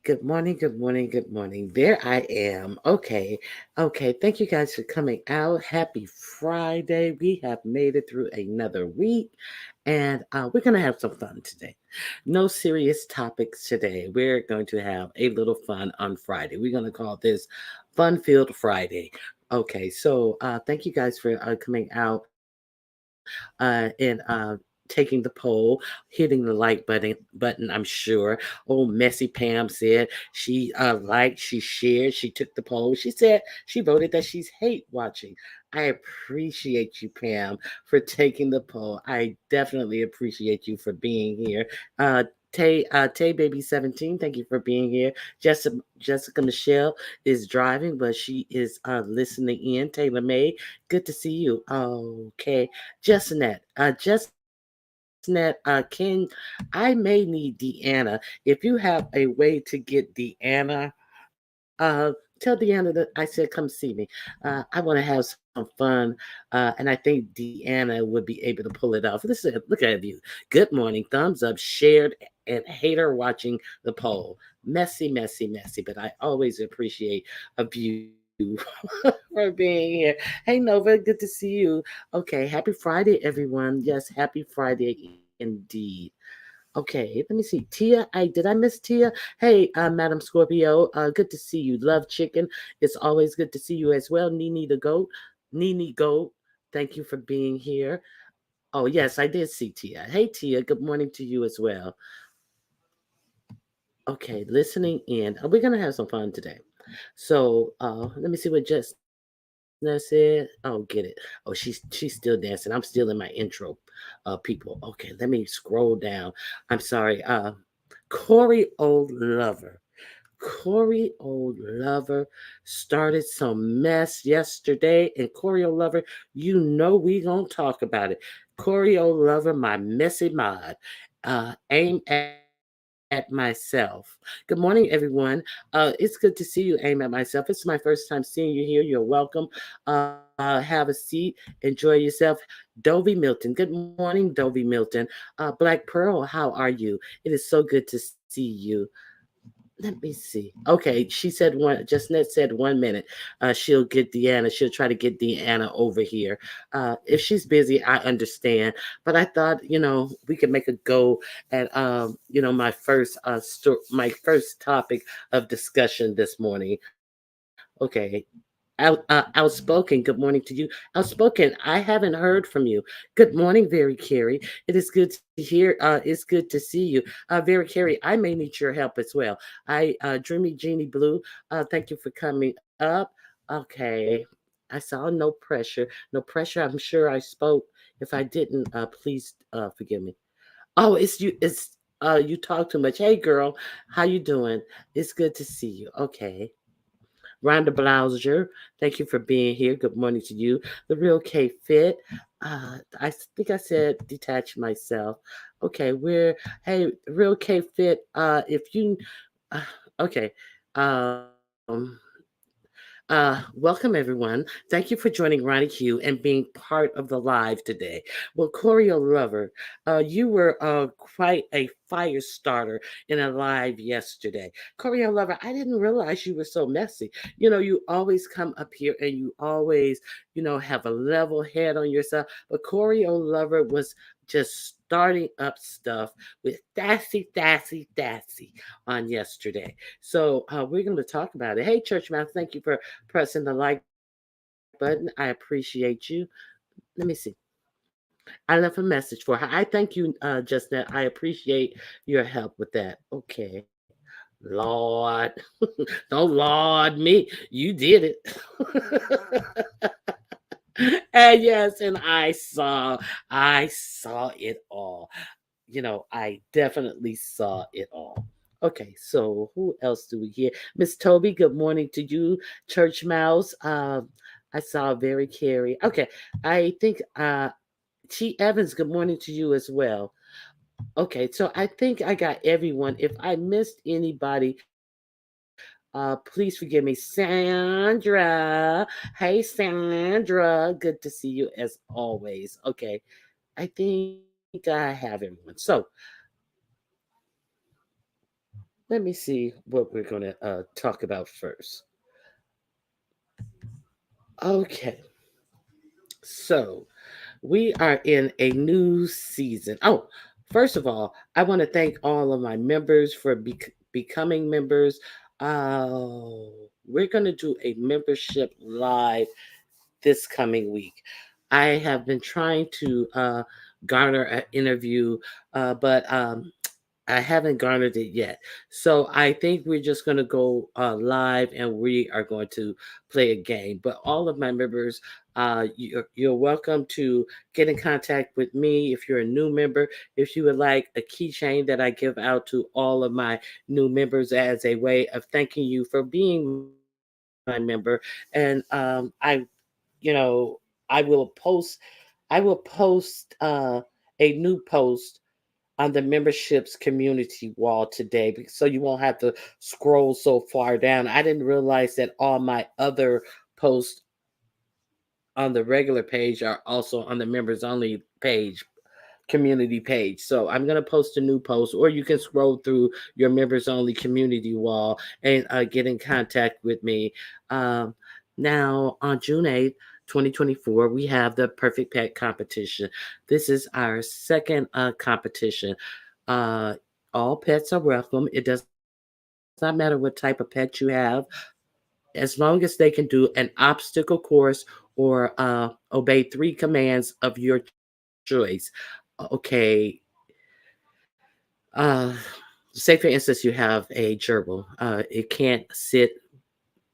Good morning, good morning, good morning. There I am. Okay. Thank you guys for coming out. Happy Friday. We have made it through another week and we're going to have some fun today. No serious topics today. We're going to have a little fun on Friday. We're going to call this Fun Filled Friday. Okay, so thank you guys for coming out and taking the poll, hitting the like button. I'm sure. Oh, Messy Pam said she liked, she shared, she took the poll. She said she voted that she's hate watching. I appreciate you, Pam, for taking the poll. I definitely appreciate you for being here. Tay Baby 17, thank you for being here. Jessica Michelle is driving, but she is listening in. Taylor May, good to see you. Okay. Jessnet, I may need Deanna. If you have a way to get Deanna, tell Deanna that I said come see me. I want to have some fun, and I think Deanna would be able to pull it off. Listen, look at you. Good morning, thumbs up, shared, and hater watching the poll. Messy, but I always appreciate a view for being here. Hey Nova, good to see you. Okay, happy Friday, everyone. Yes, happy Friday indeed. Okay, let me see. Tia, did I miss Tia? Hey, Madam Scorpio, good to see you. Love chicken. It's always good to see you as well. Nene the goat, Nene goat. Thank you for being here. Oh yes, I did see Tia. Hey Tia, good morning to you as well. Okay, listening in. We're gonna have some fun today. So let me see what Jessna said. Oh, get it. Oh, she's still dancing. I'm still in my intro, people. Okay, let me scroll down. I'm sorry. Corey Old Lover. Corey Old Lover started some mess yesterday, and Corey Old Lover, you know we gonna talk about it. Corey Old Lover, my messy mod. Aim at myself. Good morning, everyone. It's good to see you, Aim at myself. It's my first time seeing you here. You're welcome. Have a seat. Enjoy yourself. Dovey Milton. Good morning, Dovey Milton. Black Pearl, how are you? It is so good to see you. Let me see. Okay, she said one. Justnet said 1 minute. She'll get Deanna. She'll try to get Deanna over here. If she's busy, I understand. But I thought, we could make a go at, my first topic of discussion this morning. Okay, outspoken. Good morning to you. Outspoken. I haven't heard from you. Good morning, Very Carrie. It is good to hear. It's good to see you, Very Carrie. I may need your help as well. Dreamy Genie Blue. Thank you for coming up. Okay, I saw no pressure. No pressure. I'm sure I spoke. If I didn't, please forgive me. Oh, it's you. It's you talk too much. Hey, girl, how you doing? It's good to see you. Okay. Rhonda Blouser, thank you for being here. Good morning to you. The Real K Fit. I think I said detach myself. Okay, hey, Real K Fit. If you, uh, okay, um, welcome everyone. Thank you for joining Ronnie Q and being part of the live today. Well, Choreo Lover, you were quite a fire starter in a live yesterday. Choreo Lover, I didn't realize you were so messy. You always come up here and you always, have a level head on yourself. But Choreo Lover was just starting up stuff with Thassy on yesterday. So we're going to talk about it. Hey, Church Mouse, thank you for pressing the like button. I appreciate you. Let me see. I left a message for her. I thank you, Justnet. I appreciate your help with that. Okay. Lord, don't laud me. You did it. And yes, and I saw it all. I definitely saw it all. Okay, so who else do we hear? Miss Toby, good morning to you. Church Mouse. I saw Very Carrie. Okay, I think T Evans, good morning to you as well. Okay, so I think I got everyone. If I missed anybody, please forgive me. Sandra. Hey, Sandra. Good to see you as always. Okay, I think I have everyone. So Let me see what we're going to talk about first. Okay, so we are in a new season. Oh, first of all, I want to thank all of my members for becoming members. Oh, we're going to do a membership live this coming week. I have been trying to garner an interview, but I haven't garnered it yet. So I think we're just going to go live and we are going to play a game. But all of my members, you're welcome to get in contact with me if you're a new member. If you would like a keychain that I give out to all of my new members as a way of thanking you for being my member. And you know, I will post, I will post a new post on the memberships community wall today so you won't have to scroll so far down. I didn't realize that all my other posts on the regular page are also on the members only page, community page. So I'm going to post a new post, or you can scroll through your members only community wall and get in contact with me. Um, Now, on June 8th, 2024, we have the Perfect Pet Competition. This is our second competition. Uh, all pets are welcome. It does not matter what type of pet you have, as long as they can do an obstacle course or obey three commands of your choice. Okay, uh, say for instance, you have a gerbil. It can't sit,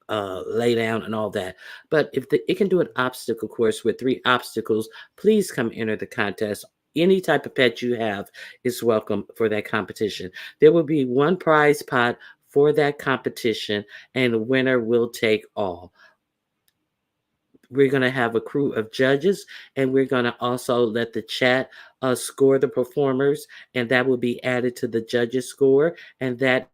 lay down, and all that. But if it can do an obstacle course with three obstacles, please come enter the contest. Any type of pet you have is welcome for that competition. There will be one prize pot for that competition, and the winner will take all. We're going to have a crew of judges, and we're going to also let the chat score the performers, and that will be added to the judges score, and that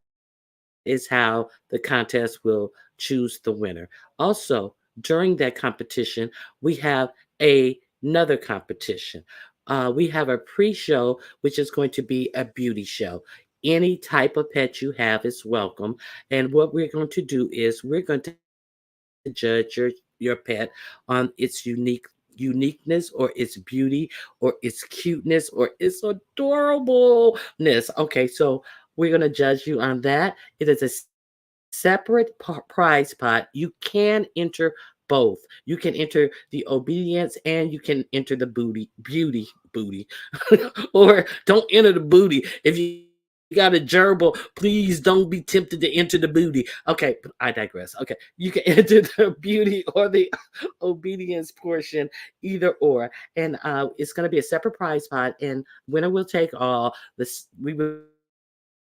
is how the contest will choose the winner. Also, during that competition, we have another competition. We have a pre-show, which is going to be a beauty show. Any type of pet you have is welcome, and what we're going to do is we're going to judge your pet on its uniqueness or its beauty or its cuteness or its adorableness. Okay, so we're going to judge you on that. It is a separate prize pot. You can enter both. You can enter the obedience and you can enter the booty, or don't enter the booty. If you got a gerbil, please don't be tempted to enter the booty. Okay, I digress. Okay, you can enter the beauty or the obedience portion, either or, and it's going to be a separate prize pot, and winner will take all. This we will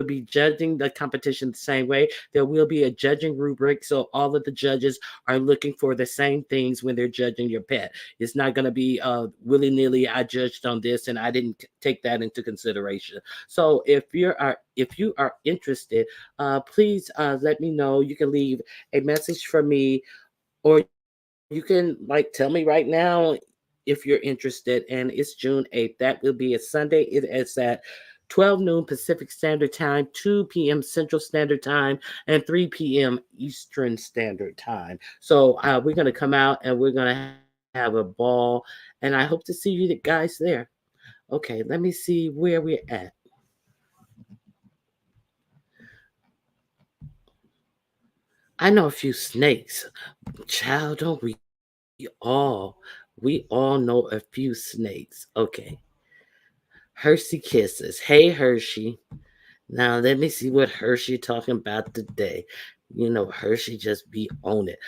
be judging the competition the same way. There will be a judging rubric, so all of the judges are looking for the same things when they're judging your pet. It's not going to be willy nilly. I judged on this and I didn't take that into consideration. So if you are interested, please let me know. You can leave a message for me, or you can like tell me right now if you're interested. And it's June 8th. That will be a Sunday. It is at 12 noon Pacific Standard Time, 2 p.m. Central Standard Time, and 3 p.m. Eastern Standard Time. So we're going to come out and we're going to have a ball. And I hope to see you guys there. Okay, let me see where we're at. I know a few snakes. Child, don't all? We all know a few snakes. Okay. Hershey Kisses. Hey, Hershey. Now let me see what Hershey talking about today. You know, Hershey just be on it.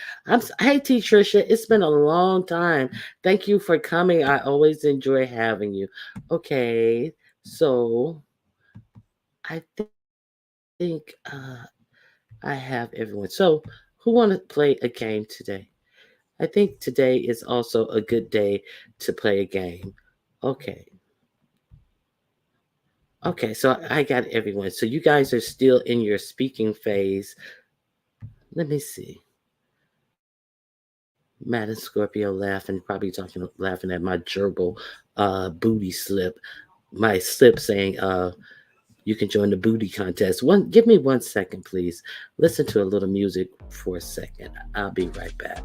Hey, T. Trisha, it's been a long time. Thank you for coming. I always enjoy having you. Okay, so I think I have everyone. So who want to play a game today? I think today is also a good day to play a game. Okay. Okay, so I got everyone. So you guys are still in your speaking phase. Let me see. Matt and Scorpio laughing, probably laughing at my gerbil booty slip. My slip saying You can join the booty contest. Give me 1 second, please. Listen to a little music for a second. I'll be right back.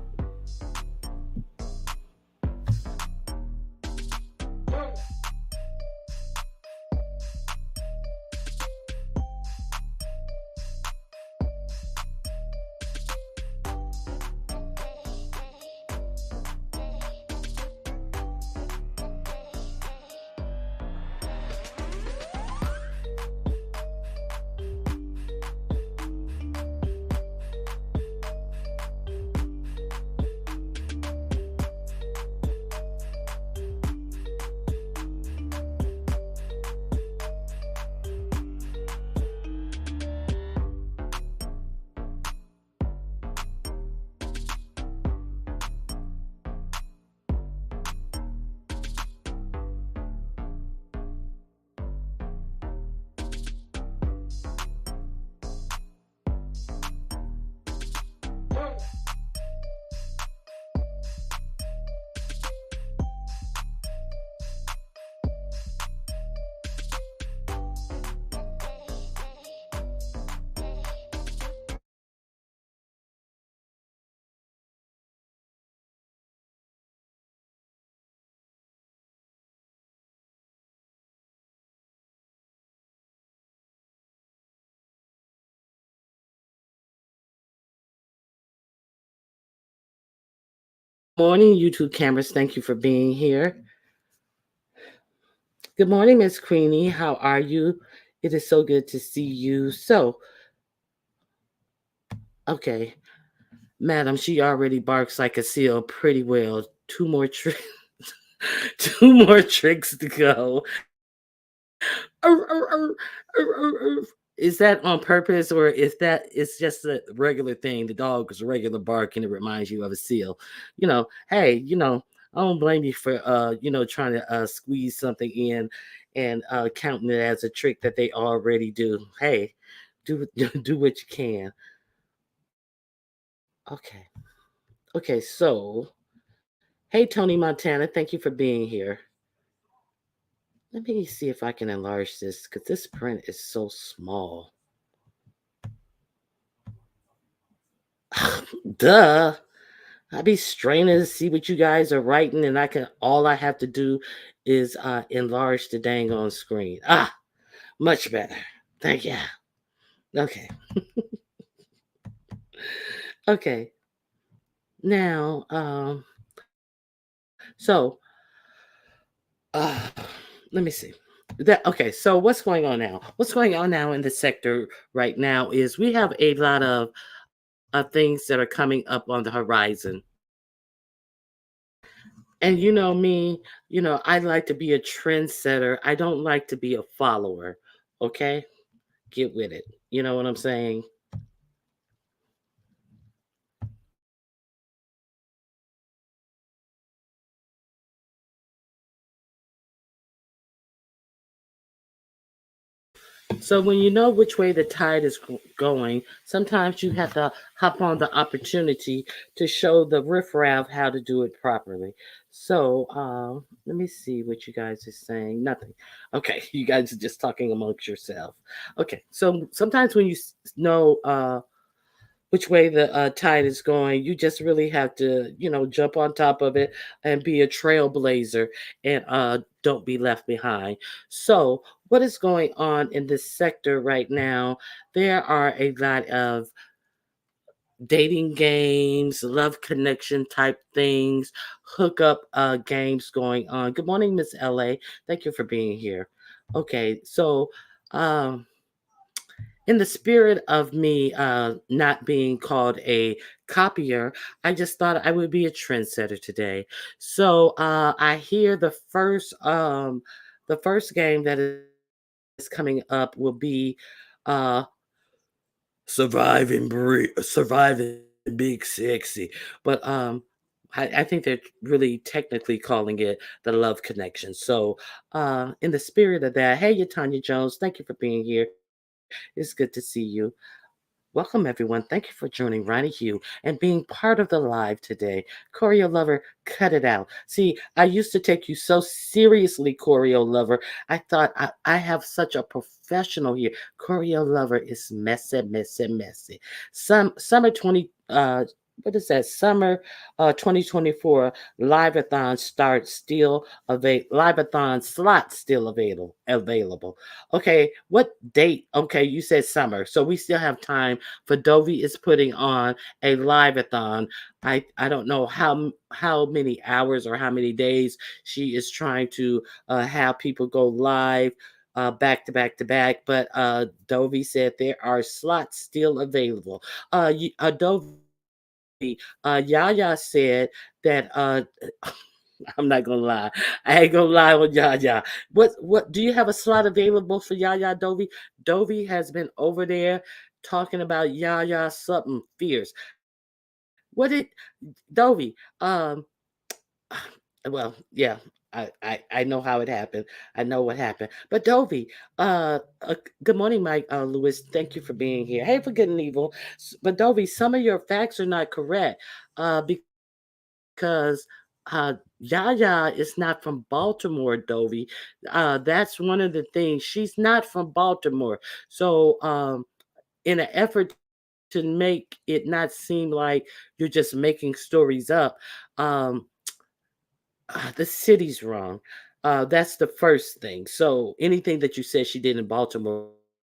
Morning, YouTube cameras. Thank you for being here. Good morning, Miss Queenie. How are you? It is so good to see you. So, okay, madam, she already barks like a seal pretty well. Two more tricks, two more tricks to go. Arr, arr, arr, arr, arr, arr. Is that on purpose, or is that it's just a regular thing? The dog is a regular bark and it reminds you of a seal. Hey, I don't blame you for trying to squeeze something in and counting it as a trick that they already do. Hey, do do what you can. Okay. Okay, so hey Tony Montana, thank you for being here. Let me see if I can enlarge this because this print is so small. Duh. I be straining to see what you guys are writing, and all I have to do is enlarge the dang on screen. Much better. Thank you. Okay. Okay. Now, so uh let me see. So what's going on now? What's going on now in the sector right now is we have a lot of things that are coming up on the horizon. And you know me, I like to be a trendsetter. I don't like to be a follower. Okay? Get with it. You know what I'm saying? So when you know which way the tide is going, sometimes you have to hop on the opportunity to show the riffraff how to do it properly. So let me see what you guys are saying. Nothing. Okay, you guys are just talking amongst yourself. Okay, so sometimes when you know which way the tide is going. You just really have to, jump on top of it and be a trailblazer and don't be left behind. So, what is going on in this sector right now? There are a lot of dating games, love connection type things, hookup games going on. Good morning, Miss LA. Thank you for being here. Okay, so um in the spirit of me not being called a copier, I just thought I would be a trendsetter today. So I hear the first game that is coming up will be uh, surviving big sexy, but I think they're really technically calling it the love connection. So in the spirit of that, hey, Tanya Jones, thank you for being here. It's good to see you. Welcome, everyone. Thank you for joining Ronnie Hugh and being part of the live today. Choreo Lover, cut it out. See, I used to take you so seriously, Choreo Lover. I thought I have such a professional here. Choreo Lover is messy, messy, messy. Summer 20, what is that? Summer 2024 live-a-thon starts still live-a-thon slots still available. Okay, what date? Okay, you said summer, so we still have time. For Dovey is putting on a live-a-thon. I don't know how many hours or how many days she is trying to have people go live back to back to back. But Dovey said there are slots still available. Dovey, Yaya said that I'm not gonna lie. I ain't gonna lie on Yaya. What do you have a slot available for Yaya Dovey? Dovey has been over there talking about Yaya something fierce. What did Dovey? Well, yeah. I know how it happened. I know what happened. But Dovey, good morning, Mike Lewis. Thank you for being here. Hey, for good and evil. But Dovey, some of your facts are not correct. Because Yaya is not from Baltimore, Dovey. That's one of the things. She's not from Baltimore. So, in an effort to make it not seem like you're just making stories up, um, the city's wrong. That's the first thing. So anything that you said she did in Baltimore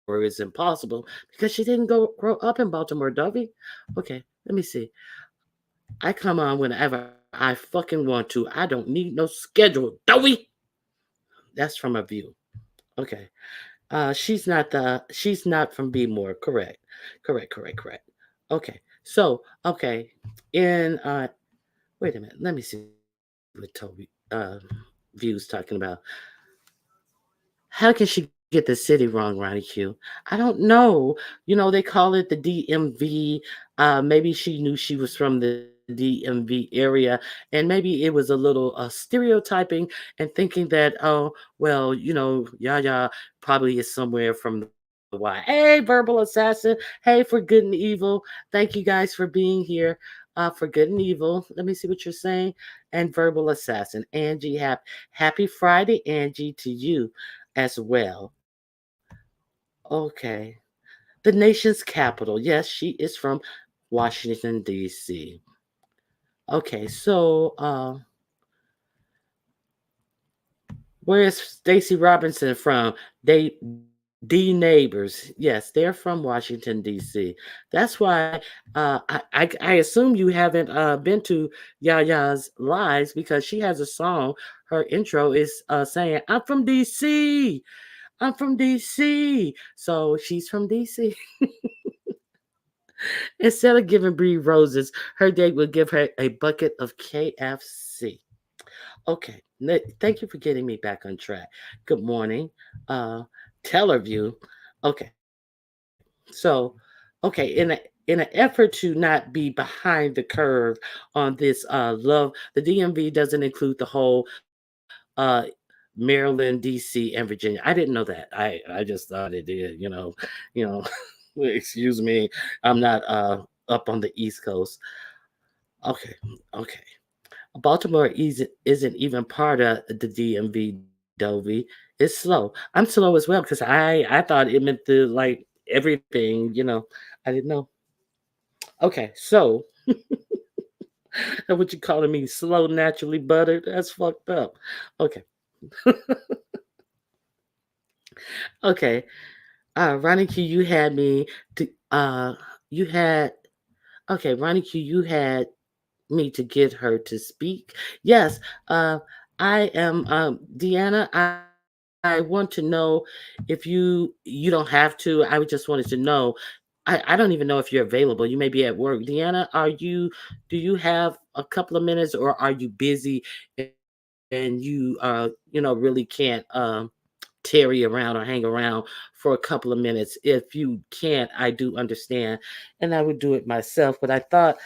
is impossible because she didn't grow up in Baltimore, Dovey. Okay, let me see. I come on whenever I fucking want to. I don't need no schedule, Dovey. That's from a view. Okay. She's not from Bmore. Correct. Correct. Okay. So, okay. In wait a minute. Let me see what Toby views talking about. How can she get the city wrong, Ronnie Q? I don't know. They call it the DMV. Maybe she knew she was from the DMV area, and maybe it was a little stereotyping and thinking that, oh, well, Yaya probably is somewhere from the Y. Hey, Verbal Assassin. Hey, for good and evil. Thank you guys for being here. For good and evil. Let me see what you're saying. And Verbal Assassin. Angie, happy Friday, Angie, to you as well. Okay. The nation's capital. Yes, she is from Washington, D.C. Okay, so where is Stacey Robinson from? D neighbors. Yes, they're from Washington, D.C. That's why I assume you haven't been to Yaya's lives because she has a song. Her intro is saying, I'm from D.C. I'm from DC. So she's from DC. Instead of giving Bree roses, her date would give her a bucket of KFC. Okay. Thank you for getting me back on track. Good morning. Uh Tellerview. Okay. So, okay, in an effort to not be behind the curve on this love, the DMV doesn't include the whole Maryland, DC, and Virginia. I didn't know that. I just thought it did, you know. Excuse me. I'm not up on the East Coast. Okay. Okay. Baltimore isn't even part of the DMV, Dovey. It's slow. I'm slow as well because I thought it meant the like everything, I didn't know. Okay, so what you calling me slow naturally buttered? That's fucked up. Okay. Okay. Ronnie Q, you had me to you had okay, Ronnie Q, you had me to get her to speak. Yes, I am Deanna. I want to know if you don't have to. I just wanted to know. I don't even know if you're available. You may be at work. Deanna, do you have a couple of minutes or are you busy and you really can't tarry around or hang around for a couple of minutes. If you can't, I do understand, and I would do it myself. But I thought,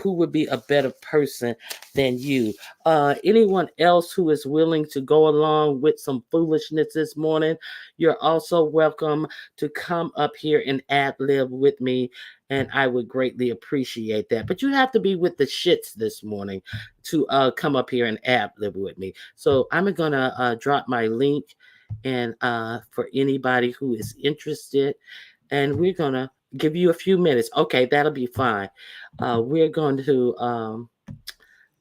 who would be a better person than you? Anyone else who is willing to go along with some foolishness this morning, you're also welcome to come up here and ad lib with me. And I would greatly appreciate that. But you have to be with the shits this morning to come up here and ad lib with me. So I'm gonna drop my link and for anybody who is interested, and we're gonna give you a few minutes. Okay, that'll be fine. We're going to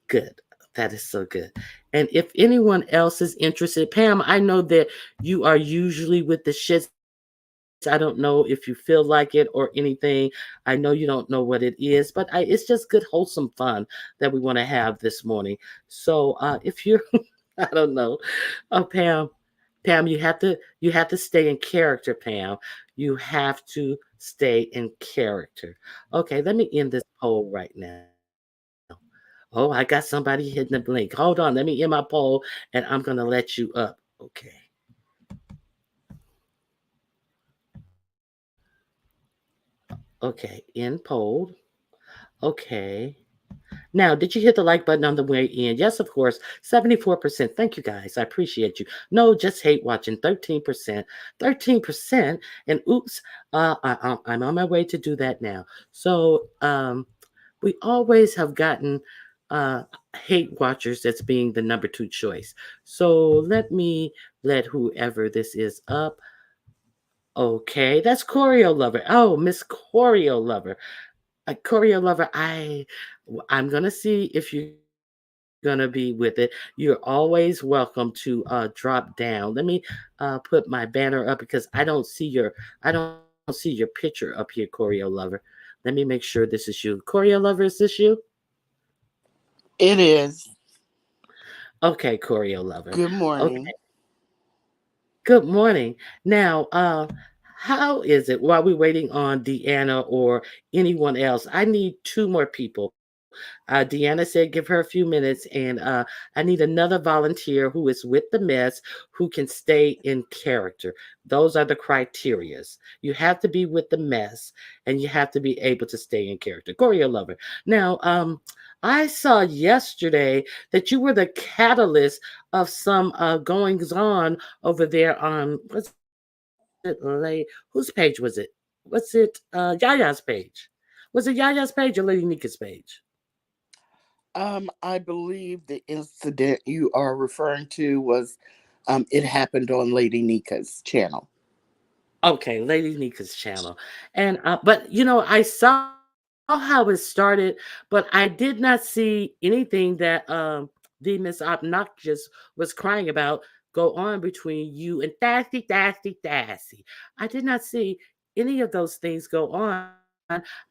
good. That is so good. And if anyone else is interested, Pam, I know that you are usually with the shits. I don't know if you feel like it or anything. I know you don't know what it is, but it's just good, wholesome fun that we want to have this morning. So if you're, I don't know, Pam, Pam, you have to stay in character, Pam. You have to stay in character. Okay, let me end this poll right now. Oh, I got somebody hitting the blink. Hold on, let me end my poll and I'm gonna let you up. Okay. Okay, end poll. Okay. Now, did you hit the like button on the way in? Yes, of course. 74%. Thank you guys. I appreciate you. No, just hate watching. 13%. 13%. And oops, I'm on my way to do that now. So we always have gotten uh, hate watchers that's being the number two choice. So let whoever this is up. Okay, that's Choreo Lover. Oh, Miss Choreo Lover. Choreo Lover, I'm gonna see if you're gonna be with it. You're always welcome to drop down. Let me put my banner up because I don't see your picture up here, Choreo Lover. Let me make sure this is you. Choreo Lover, is this you? It is. Okay, Choreo Lover. Good Okay, morning. good morning. Now, how is it while we're waiting on Deanna or anyone else? I need two more people. Deanna said give her a few minutes, and I need another volunteer who is with the mess who can stay in character. Those are the criterias. You have to be with the mess, and you have to be able to stay in character. Gloria Lover. Now, I saw yesterday that you were the catalyst of some goings on over there on was it Whose page was it? Was it Yaya's page? Was it Yaya's page or Lady Nika's page? I believe the incident you are referring to was it happened on Lady Nika's channel. Okay, Lady Nika's channel. And but I saw how it started, but I did not see anything that the Miss Obnoxious was crying about go on between you and Thassy. I did not see any of those things go on.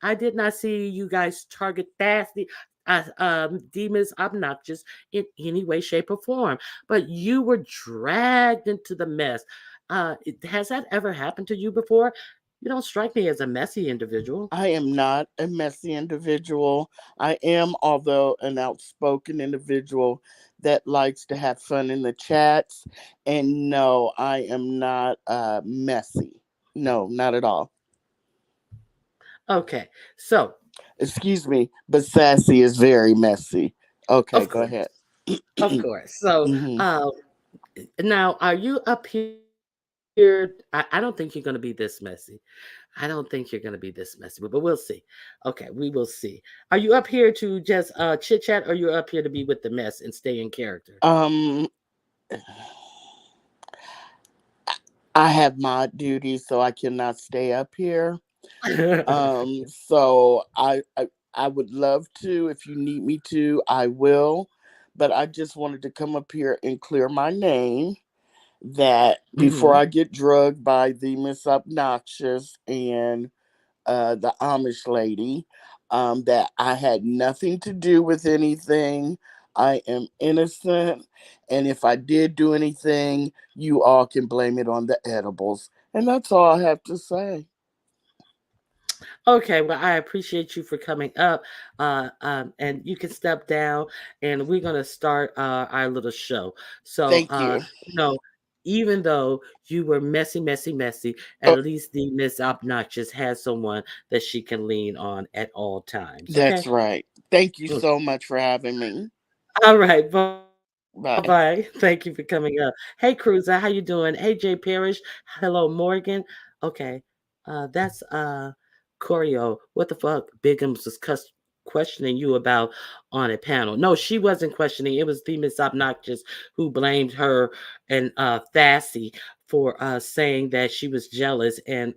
I did not see you guys target Thassy the Miss Obnoxious in any way, shape, or form. But you were dragged into the mess. Has that ever happened to you before? You don't strike me as a messy individual. I am not a messy individual. I am, although, an outspoken individual that likes to have fun in the chats. And no, I am not messy. No, not at all. Okay, so Excuse me, but Sassy is very messy. Okay, of go ahead. course, of course. So Hmm. now, are you up here? I don't think you're going to be this messy. I don't think you're going to be this messy, but we'll see. Okay, we will see. Are you up here to just chit chat, or you're up here to be with the mess and stay in character? Um, I have mod duty, so I cannot stay up here. So I would love to. If you need me to, I will. But I just wanted to come up here and clear my name that before Hmm. I get drugged by the Miss Obnoxious and the Amish lady, that I had nothing to do with anything. I am innocent. And if I did do anything, you all can blame it on the edibles. And that's all I have to say. Okay, well, I appreciate you for coming up, and you can step down, and we're gonna start our little show. So, Thank you. you know, even though you were messy, messy, messy, at Oh, least the Miss Obnoxious has someone that she can lean on at all times. that's Okay. right. Thank you Okay. so much for having me. All right. Bye bye. Bye. Thank you for coming up. Hey, Cruiser, how you doing? Hey, Jay Parrish. Hello, Morgan. Okay. That's Choreo. What the fuck? Bigums was questioning you about on a panel. No, she wasn't questioning. It was the Miss Obnoxious who blamed her and Thassy for saying that she was jealous and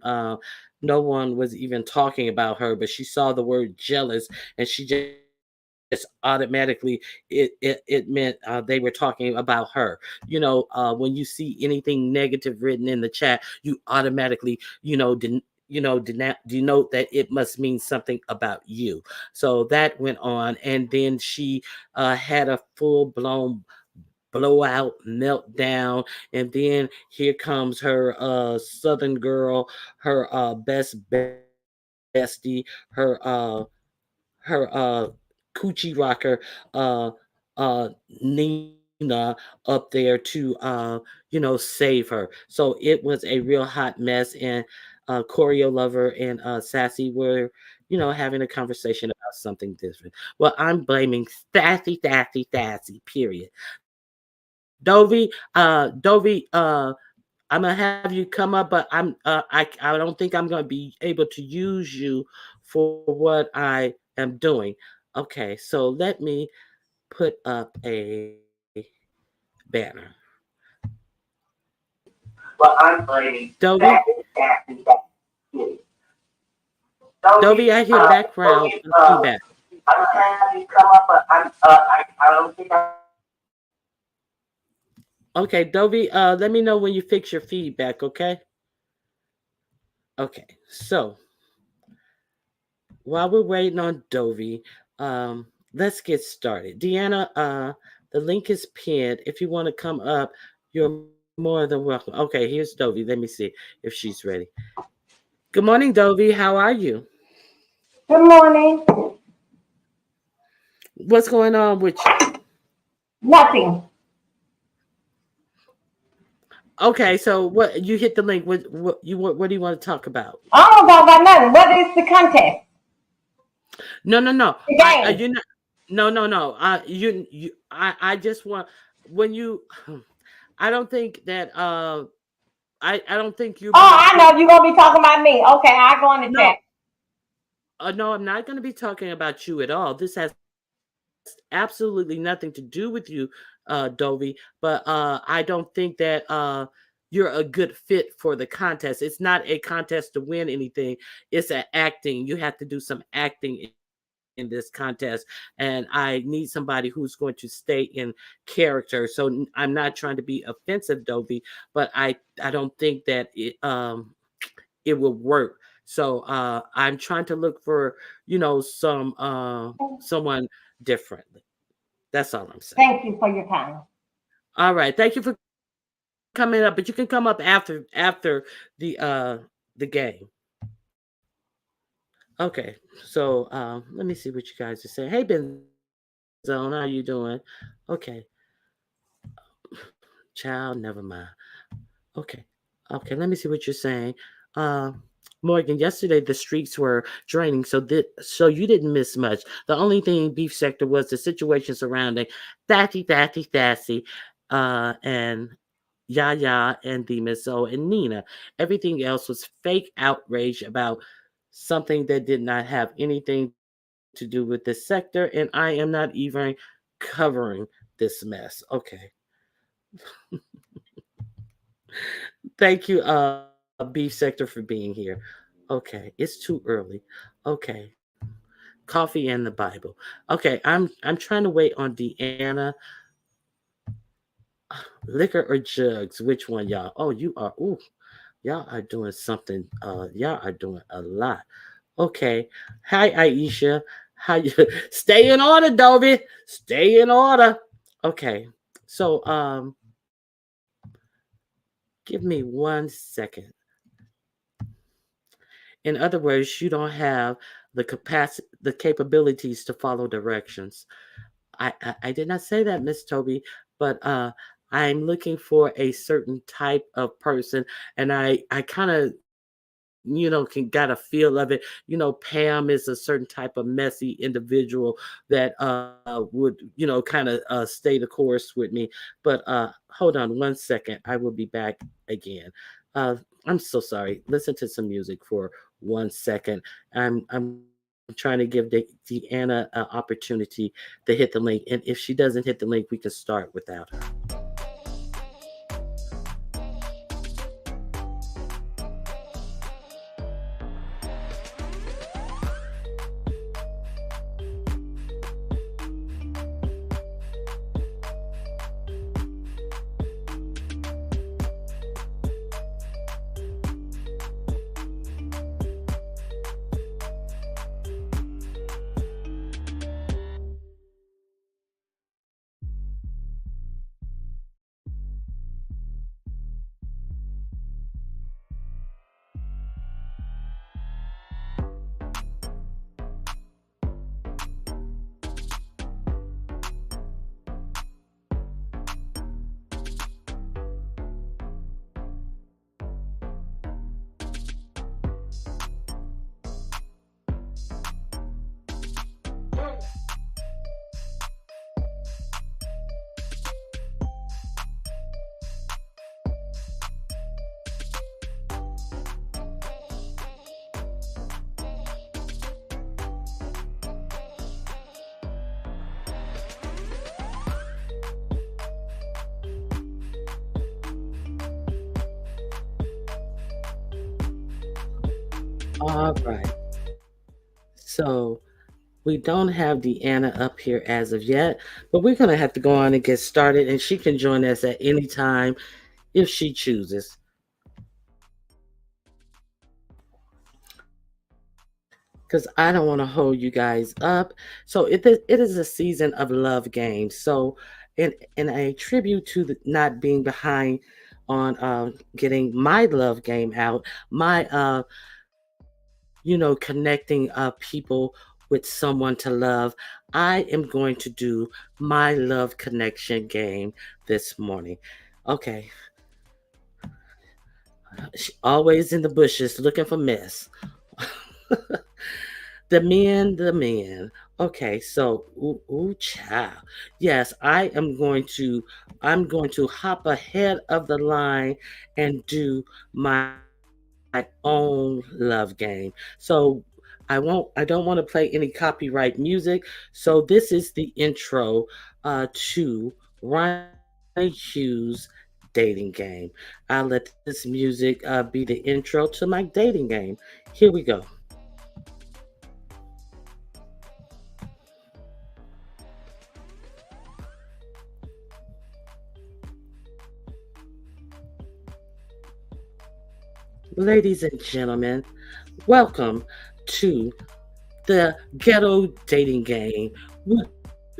no one was even talking about her, but she saw the word jealous and she just automatically it meant they were talking about her. When you see anything negative written in the chat, you automatically denote that it must mean something about you. So that went on, and then she had a full blown blowout meltdown, and then here comes her southern girl, her best bestie, her coochie rocker, uh Nina up there to save her. So it was a real hot mess, and Choreo Lover and Sassy were having a conversation about something different. Well, I'm blaming Thassy, Thassy, Thassy, period. Dovey, I'm gonna have you come up, but I don't think I'm gonna be able to use you for what I am doing. Okay, so let me put up a banner. Well, I'm blaming Dovey, Sassy, Sassy, Sassy. Dovey, Dovey, I hear background Dovey, feedback. I'm gonna have you come up, but I don't think I'm. Okay, Dovey, let me know when you fix your feedback. Okay, okay. So while we're waiting on Dovey, let's get started. Deanna, the link is pinned. If you want to come up, you're more than welcome. Okay, here's Dovey. Let me see if she's ready. Good morning, Dovey. How are you? Good morning. What's going on with you? Nothing. Okay, so what you hit the link? What do you want to talk about? I don't talk about nothing. What is the contest? No, no, no. The I game. you not. No, no, no. I just want when you. I don't think that. I don't think you're Oh, gonna I put. know you're gonna be talking about me. Okay, I go in the chat. No, no, I'm not gonna be talking about you at all. This has absolutely nothing to do with you, Dovey. But I don't think that you're a good fit for the contest. It's not a contest to win anything. It's an acting. You have to do some acting in this contest, and I need somebody who's going to stay in character. So I'm not trying to be offensive, Dovey, but I don't think that it will work. So I'm trying to look for someone differently. That's all I'm saying. Thank you for your time. All right, thank you for coming up, but you can come up after the the game. Okay, so let me see what you guys are saying. Hey, Benzone, how you doing? Okay, child, never mind. Okay, okay, let me see what you're saying. Uh, Morgan, yesterday the streets were draining, so you didn't miss much. The only thing in beef sector was the situation surrounding Thassy, and Yaya and the Misso and Nina. Everything else was fake outrage about something that did not have anything to do with this sector, and I am not even covering this mess. Okay. Thank you, Beef Sector, for being here. Okay, it's too early. Okay, coffee and the Bible. Okay, I'm trying to wait on Deanna. Liquor or jugs? Which one, y'all? Oh, you are. Ooh, y'all are doing something. Y'all are doing a lot. Okay. Hi, Aisha. How you? Stay in order, Dobie. Stay in order. Okay. So, give me 1 second. In other words, you don't have the capacity, the capabilities to follow directions. I did not say that, Miss Toby, but I'm looking for a certain type of person, and I kind of can got a feel of it. Pam is a certain type of messy individual that would kind of stay the course with me. But hold on one second, I will be back again. uh I'm so sorry. Listen to some music for 1 second. I'm trying to give Deanna an opportunity to hit the link, and if she doesn't hit the link, we can start without her. All right. So we don't have Deanna up here as of yet, but we're going to have to go on and get started, and she can join us at any time if she chooses. Because I don't want to hold you guys up. So it is a season of love games. So in a tribute to not being behind on getting my love game out, my connecting people with someone to love, I am going to do my love connection game this morning. Okay, always in the bushes looking for mess. The men. Okay, so ooh, child. Yes, I'm going to hop ahead of the line and do my own love game. So I don't want to play any copyright music. So this is the intro to Ronnie Hughes dating game. I'll let this music be the intro to my dating game. Here we go. Ladies and gentlemen, welcome to the ghetto dating game with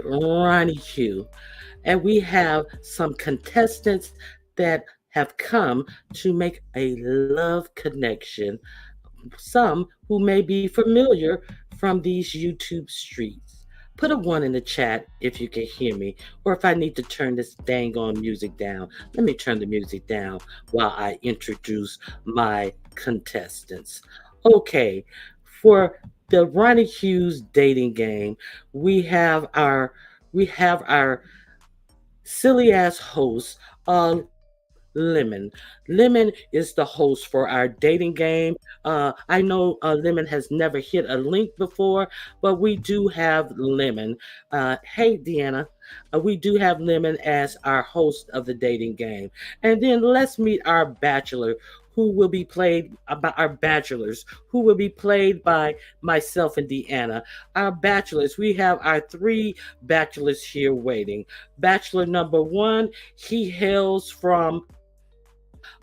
Ronnie Q. And we have some contestants that have come to make a love connection, some who may be familiar from these YouTube streets. Put a one in the chat if you can hear me, or if I need to turn this dang on music down. Let me turn the music down while I introduce my contestants. Okay, for the Ronnie Hughes dating game, we have our we have our silly ass host, Lemon. Lemon is the host for our dating game. I know Lemon has never hit a link before, but we do have Lemon. Hey, Deanna. We do have Lemon as our host of the dating game. And then let's meet our bachelor, who will be played by our bachelors, who will be played by myself and Deanna. Our bachelors, we have our three bachelors here waiting. Bachelor number one, he hails from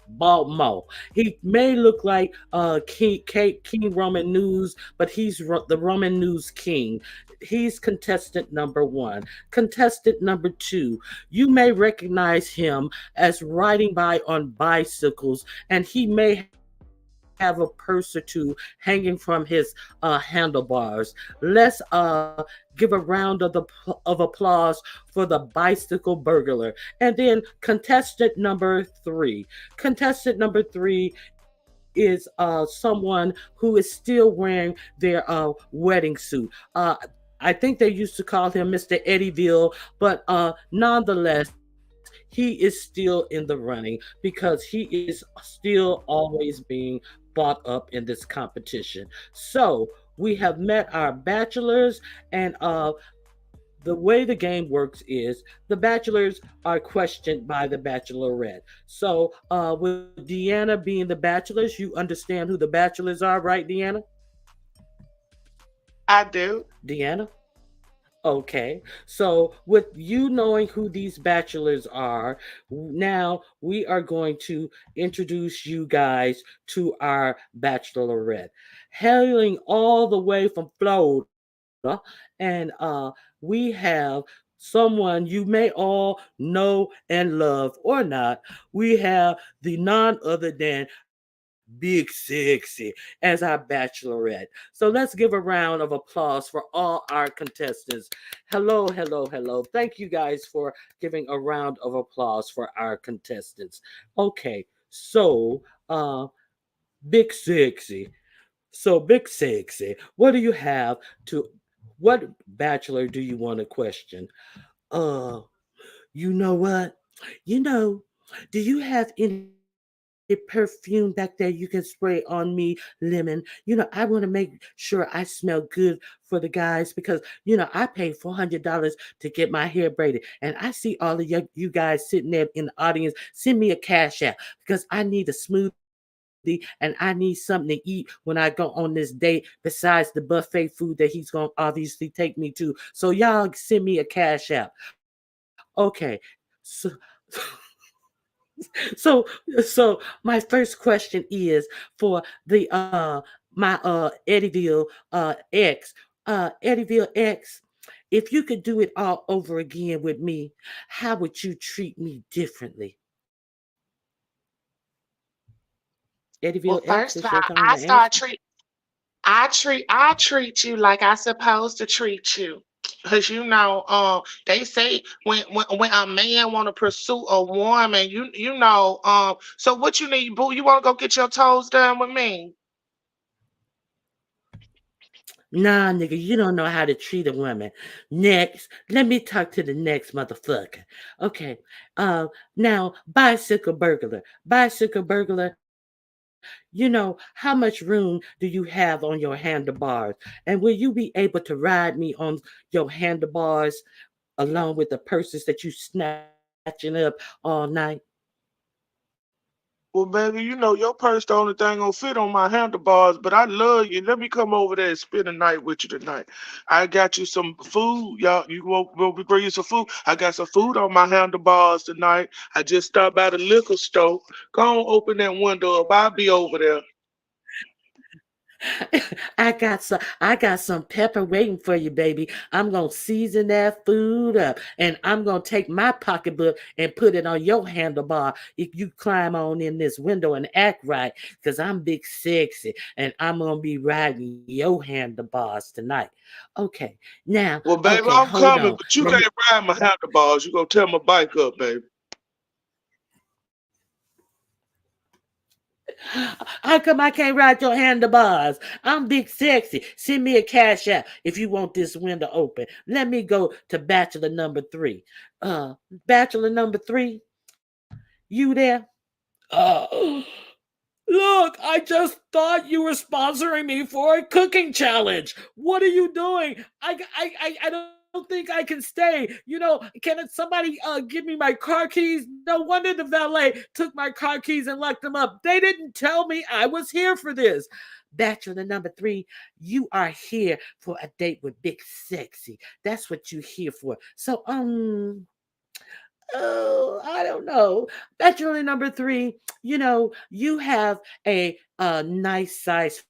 Baltimore. He may look like King Roman News, but he's the Roman News King. He's contestant number one. Contestant number two, you may recognize him as riding by on bicycles, and he may have have a purse or two hanging from his handlebars. Let's give a round of applause for the bicycle burglar. And then contestant number three. Contestant number three is someone who is still wearing their wedding suit. I think they used to call him Mr. Eddyville, but nonetheless, he is still in the running because he is still always being brought up in this competition. So we have met our bachelors, and the way the game works is the bachelors are questioned by the bachelorette. So, with Deanna being the bachelors, you understand who the bachelors are, right, Deanna? I do. Deanna? Okay. So, with you knowing who these bachelors are, now we are going to introduce you guys to our bachelorette. Hailing all the way from Florida, and we have someone you may all know and love or not. We have the none other than Big Sexy as our bachelorette. So let's give a round of applause for all our contestants. Hello, hello, hello. Thank you guys for giving a round of applause for our contestants. Okay, so Big Sexy. So Big Sexy, what do you have to what bachelor do you want to question? Uh, you know what? You know, do you have any perfume back there you can spray on me, lemon? I want to make sure I smell good for the guys because I paid $400 to get my hair braided, and I see all of you guys sitting there in the audience. Send me a cash app because I need a smoothie and I need something to eat when I go on this date. Besides the buffet food that he's gonna obviously take me to, so y'all send me a cash app. Okay, so so so my first question is for the my Eddyville X. Eddyville X, if you could do it all over again with me, how would you treat me differently? Eddyville Well, X, first it's of your all, time to answer. I treat you like I supposed to treat you. Cause they say when a man want to pursue a woman, so what you need, boo? You want to go get your toes done with me? Nah, nigga, you don't know how to treat a woman. Next, let me talk to the next motherfucker. Okay, now, bicycle burglar. Bicycle burglar, how much room do you have on your handlebars? And will you be able to ride me on your handlebars along with the purses that you snatching up all night? Well, baby, your purse the only thing gonna fit on my handlebars, but I love you. Let me come over there and spend the night with you tonight. I got you some food, y'all. You want me to bring you some food? I got some food on my handlebars tonight. I just stopped by the liquor store. Go on, open that window up. I'll be over there. I got some pepper waiting for you, baby. I'm gonna season that food up, and I'm gonna take my pocketbook and put it on your handlebar if you climb on in this window and act right, because I'm big sexy and I'm gonna be riding your handlebars tonight. Okay, now, Well, okay, baby, I'm hold on. coming, but you can't ride my handlebars. You gonna tear my bike up, baby. How come I can't ride your handlebars? I'm big sexy. Send me a cash app if you want this window open. Let me go to bachelor number three. Bachelor number three, you there? Uh, Look, I just thought you were sponsoring me for a cooking challenge. What are you doing? I don't think I can stay. Can somebody give me my car keys? No wonder the valet took my car keys and locked them up. They didn't tell me I was here for this. Bachelor number three, you are here for a date with Big Sexy. That's what you're here for. So, oh, I don't know. Bachelor number three, you have a nice size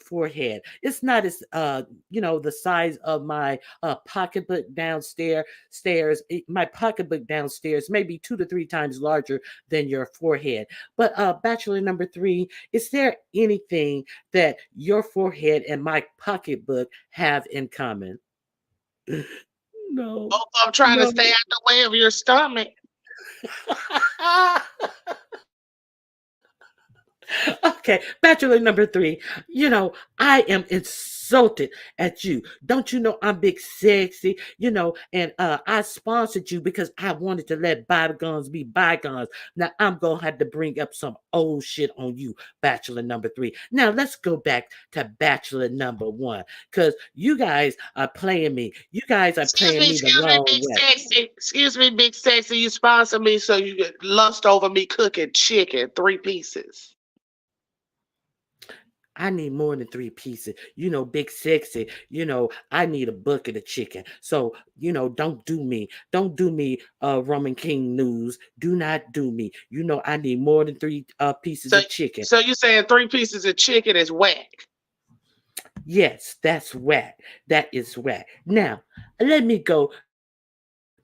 freaking forehead. It's not as the size of my pocketbook downstairs. Stairs. My pocketbook downstairs may be 2 to 3 times larger than your forehead. But bachelor number three, is there anything that your forehead and my pocketbook have in common? No, Both of them trying to no. stay out the way of your stomach. Okay, bachelor number three. I am insulted at you. Don't you know I'm big sexy? And I sponsored you because I wanted to let bygones be bygones. Now I'm gonna have to bring up some old shit on you, bachelor number three. Now let's go back to bachelor number one. Cause you guys are playing me. You guys are playing me the Excuse me, wrong big way. sexy. Excuse me, big sexy. You sponsor me so you get lust over me cooking chicken 3 pieces. I need more than 3 pieces. Big sexy. I need a bucket of chicken. So, don't do me. Don't do me, Roman King News. Do not do me. I need more than three pieces So of chicken. so you saying 3 pieces of chicken is whack? Yes, that's whack. That is whack. Now, let me go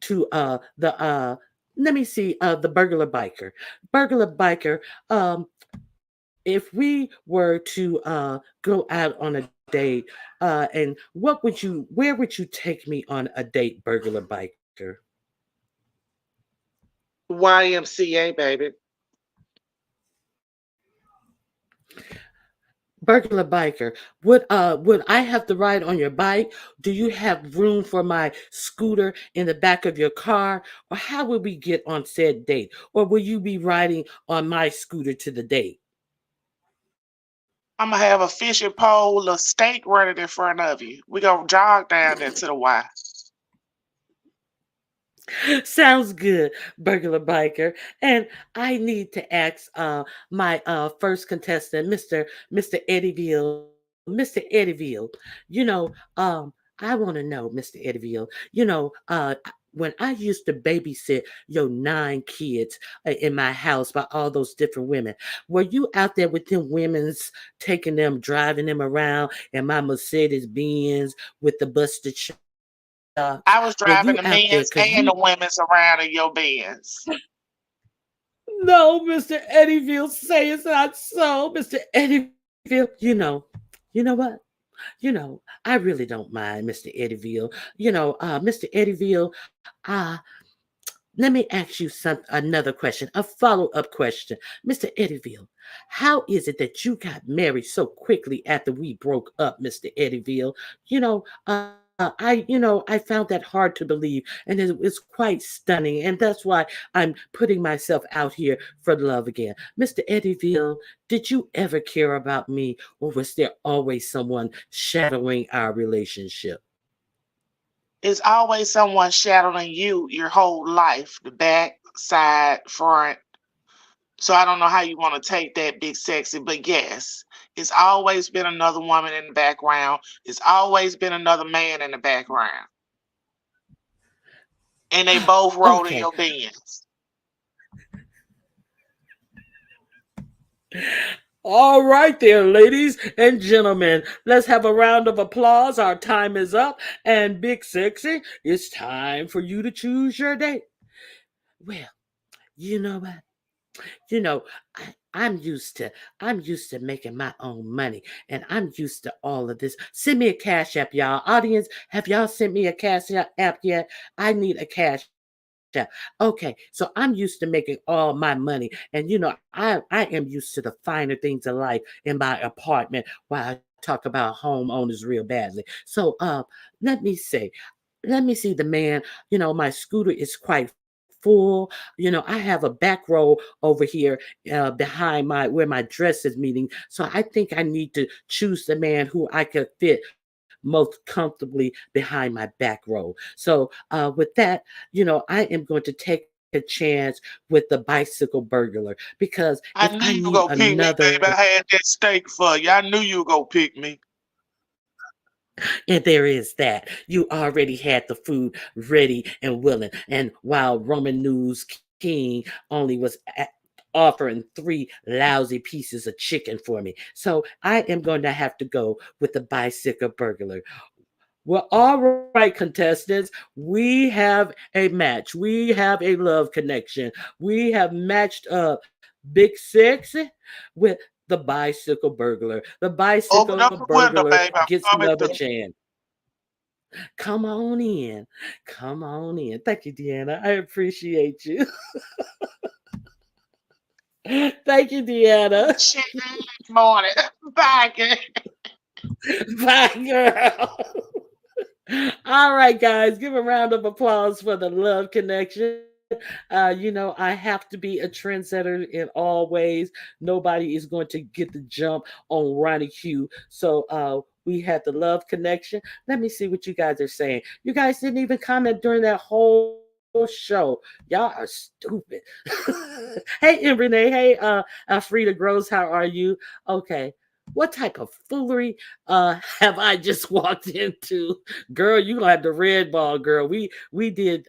to let me see the burglar biker. Burglar biker, if we were to go out on a date, and where would you take me on a date, burglar biker? YMCA, baby. Burglar biker, would I have to ride on your bike? Do you have room for my scooter in the back of your car? Or how would we get on said date? Or will you be riding on my scooter to the date? I'm gonna have a fishing pole, a steak running in front of you. We gonna jog down there to the Y. Sounds good, burglar biker. And I need to ask my first contestant, Mr. Eddyville. Mr. Eddyville, I want to know, Mr. Eddyville, when I used to babysit your 9 kids in my house by all those different women, were you out there with them women's taking them, driving them around in my Mercedes Benz with the busted shocks? Were you I was out there? driving the Because you men's and the women's around in your Benz. No, Mr. Eddyville, say it's not so. Mr. Eddyville, you know what? I really don't mind Mr. Eddyville. Mr. Eddyville, let me ask you another question, a follow-up question. Mr. Eddyville, how is it that you got married so quickly after we broke up, Mr. Eddyville? I found that hard to believe, and it's quite stunning, and that's why I'm putting myself out here for love again. Mr. Eddyville, did you ever care about me, or was there always someone shadowing our relationship? It's always someone shadowing you your whole life, the back, side, front. So I don't know how you want to take that, big sexy, but yes, it's always been another woman in the background. It's always been another man in the background. And they both rode in Okay. your Benz. All right, there, ladies and gentlemen. Let's have a round of applause. Our time is up. And Big Sexy, it's time for you to choose your date. Well, you know what? You know, I'm used to making my own money, and I'm used to all of this. Send me a cash app, y'all. Audience, have y'all sent me a cash app yet? I need a cash app. Okay, so I'm used to making all my money, and I am used to the finer things of life in my apartment while I talk about homeowners real badly. So let me see the man. My scooter is quite full. I have a back row over here behind where my dress is meeting. So I think I need to choose the man who I could fit most comfortably behind my back row. So with that, I am going to take a chance with the bicycle burglar, because if I I need knew you gonna pick me, another, baby. I had that steak for you. I knew you were gonna pick me. and there is that. You already had the food ready and willing. And while Roman News King only was offering three lousy pieces of chicken for me. So I am going to have to go with the bicycle burglar. Well, all right, contestants, we have a match. We have a love connection. We have matched up Big Six with the bicycle burglar. The bicycle Open up the burglar window, baby. gets I'm another coming through. chance. Come on in. Come on in. Thank you, Deanna. I appreciate you. Thank you, Deanna. Shit, morning. Bye, girl. Bye, girl. All right, guys, give a round of applause for the love connection. I have to be a trendsetter in all ways. Nobody is going to get the jump on Ronnie Q. So we had the love connection. Let me see what you guys are saying. You guys didn't even comment during that whole show. Y'all are stupid. Hey, Renee. Hey, Frida Gross. How are you? Okay. What type of foolery have I just walked into? Girl, you gonna have the red ball, girl. We did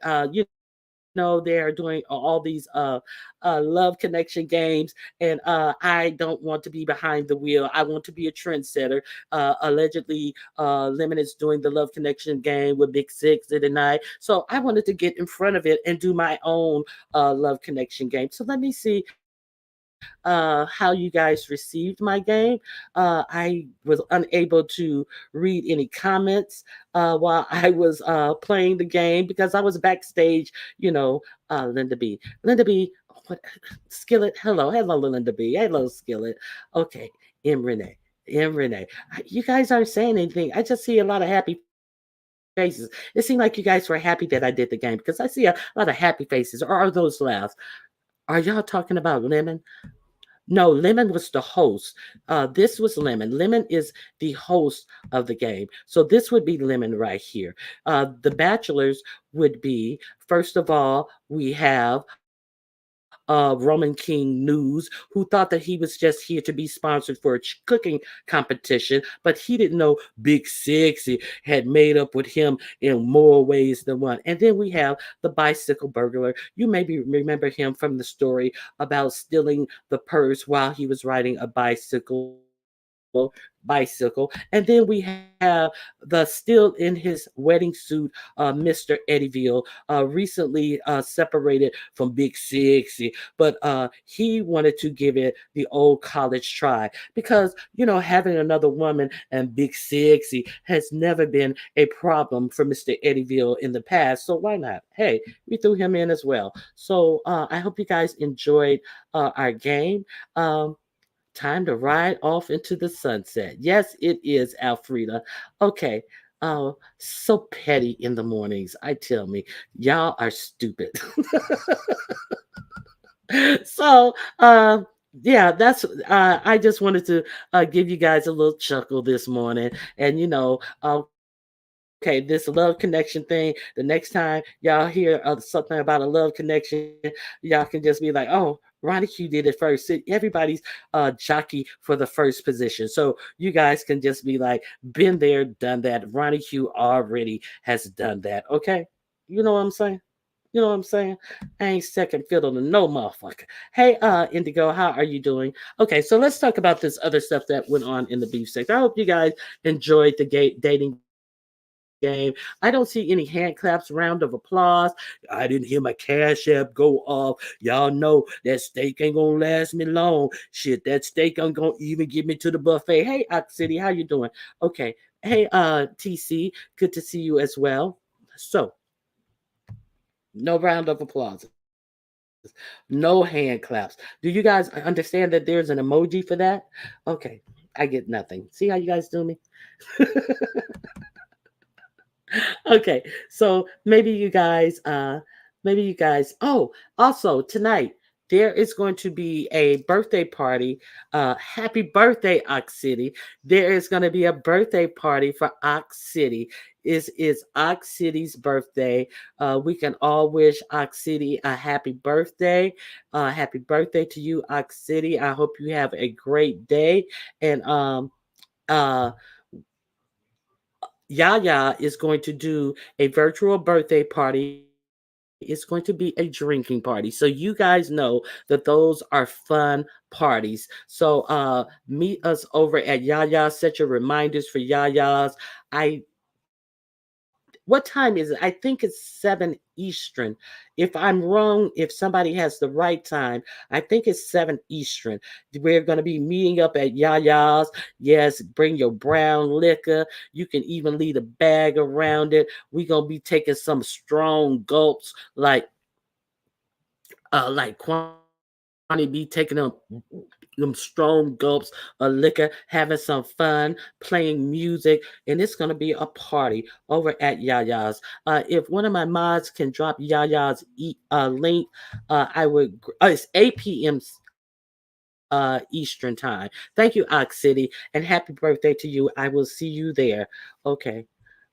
they're doing all these love connection games, and I don't want to be behind the wheel. I want to be a trendsetter. Allegedly Lemon is doing the love connection game with Big Six tonight, so I wanted to get in front of it and do my own love connection game. So let me see how you guys received my game. I was unable to read any comments while I was playing the game because I was backstage. Linda B. Linda B. What? Skillet. Hello, Linda B. Hello, Skillet. Okay, M. Renee. M. Renee. You guys aren't saying anything. I just see a lot of happy faces. It seemed like you guys were happy that I did the game because I see a lot of happy faces. Or are those laughs? Are y'all talking about Lemon? No, Lemon was the host. This was Lemon. Lemon is the host of the game. So this would be Lemon right here. The bachelors would be, first of all, we have Roman King News, who thought that he was just here to be sponsored for a cooking competition, but he didn't know Big Sexy had made up with him in more ways than one. And then we have the bicycle burglar. You maybe remember him from the story about stealing the purse while he was riding a bicycle. And then we have the still in his wedding suit, Mr. Eddyville, recently separated from Big Sexy, but he wanted to give it the old college try because having another woman and Big Sexy has never been a problem for Mr. Eddyville in the past. So why not? Hey, we threw him in as well. So I hope you guys enjoyed our game. Time to ride off into the sunset. Yes, it is, Alfreda. Okay. So petty in the mornings. I tell me, y'all are stupid. so, yeah, that's. I just wanted to give you guys a little chuckle this morning, and okay, this love connection thing. The next time y'all hear something about a love connection, y'all can just be like, "Oh, Ronnie Q did it first." Everybody's jockey for the first position. So you guys can just be like, been there, done that. Ronnie Q already has done that. Okay. You know what I'm saying? You know what I'm saying? I ain't second fiddle to no motherfucker. Hey, Indigo, how are you doing? Okay, so let's talk about this other stuff that went on in the beef sector. I hope you guys enjoyed the dating game. I don't see any hand claps, round of applause. I didn't hear my cash app go off. Y'all know that steak ain't gonna last me long. Shit, that steak ain't gonna even get me to the buffet. Hey, Ox City, how you doing? Okay. Hey, TC, good to see you as well. So, no round of applause. No hand claps. Do you guys understand that there's an emoji for that? Okay, I get nothing. See how you guys do me? Okay, so oh, also tonight there is going to be a birthday party. Happy birthday, Ox City. There is going to be a birthday party for Ox City. Is Ox City's birthday. We can all wish Ox City a happy birthday. Happy birthday to you, Ox City. I hope you have a great day. And uh Yaya is going to do a virtual birthday party for Ox it's going to be a drinking party. So you guys know that those are fun parties. So meet us over at Yaya. Set your reminders for Yaya's. I what time is it? I think it's 7 Eastern. If I'm wrong, if somebody has the right time, I think it's 7 Eastern. We're going to be meeting up at Yaya's. Yes, bring your brown liquor. You can even leave a bag around it. We're going to be taking some strong gulps like Kwani be taking them strong gulps of liquor, having some fun, playing music, and it's gonna be a party over at Yaya's. If one of my mods can drop Yaya's link, I would. It's 8 p.m. Eastern time. Thank you, Ox City, and happy birthday to you. I will see you there. Okay.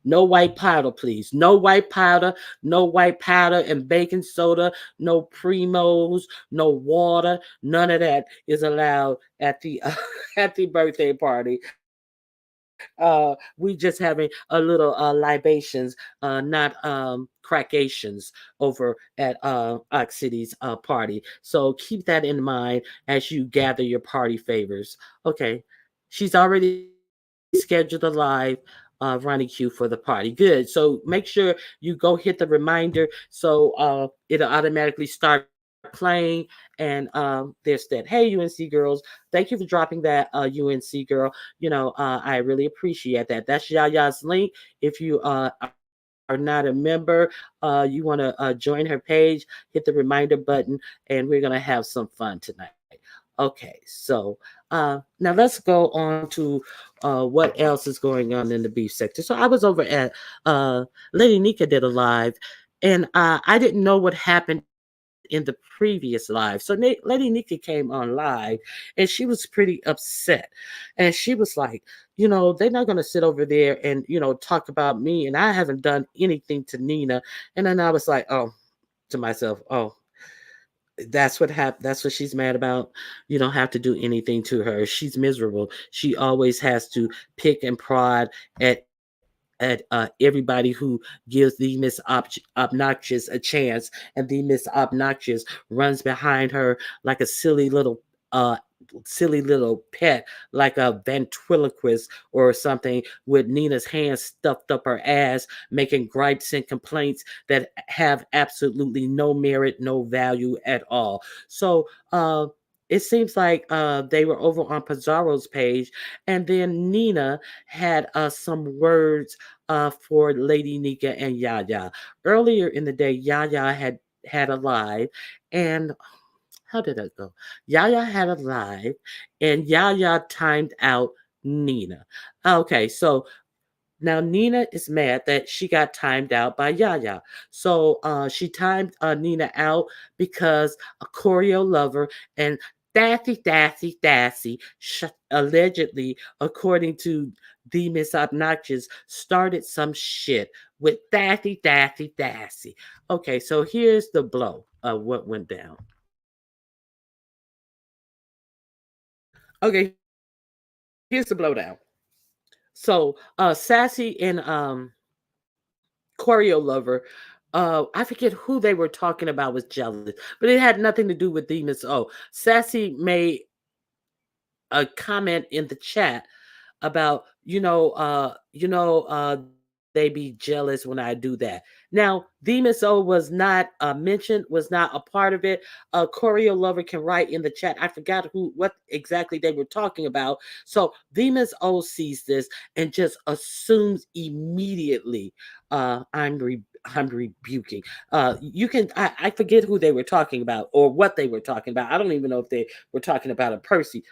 No white powder, please. No white powder. No white powder and baking soda. No primos. No water. None of that is allowed at the at the birthday party. We just having a little libations, not crackations over at Ox City's party. So keep that in mind as you gather your party favors. Okay, she's already scheduled a live running queue for the party. Good. So make sure you go hit the reminder so it'll automatically start playing. And there's that. Hey, UNC girls, thank you for dropping that, UNC girl. I really appreciate that. That's Yaya's link. If you are not a member, you want to join her page, hit the reminder button, and we're gonna have some fun tonight. Okay, so now let's go on to what else is going on in the beef sector. So I was over at Lady Nika did a live, and I didn't know what happened in the previous live. So Lady Nika came on live, and she was pretty upset, and she was like, they're not gonna sit over there and talk about me, and I haven't done anything to Nina. And then I was like, oh, to myself, oh, that's what that's what she's mad about. You don't have to do anything to her. She's miserable. She always has to pick and prod at everybody who gives the obnoxious a chance, and the Miss Obnoxious runs behind her like a uh silly little pet, like a ventriloquist or something, with Nina's hands stuffed up her ass, making gripes and complaints that have absolutely no merit, no value at all. So it seems like they were over on Pizarro's page, and then Nina had some words for Lady Nika and Yaya. Earlier in the day, Yaya had a live, and how did that go? Yaya had a live, and Yaya timed out Nina. Okay, so now Nina is mad that she got timed out by Yaya. So she timed Nina out because a choreo lover and Thassy, allegedly, according to the Miss Obnoxious, started some shit with Thassy. Okay, so here's the blow of what went down. Okay, here's the blowdown. So Sassy and Choreo Lover. I forget who they were talking about was jealous, but it had nothing to do with Demons. Oh, Sassy made a comment in the chat about they be jealous when I do that. Now Demus O was not mentioned, was not a part of it. Choreo Lover can write in the chat. I forgot what exactly they were talking about. So Demus O sees this and just assumes immediately I'm rebuking. You can I forget who they were talking about or what they were talking about. I don't even know if they were talking about a person.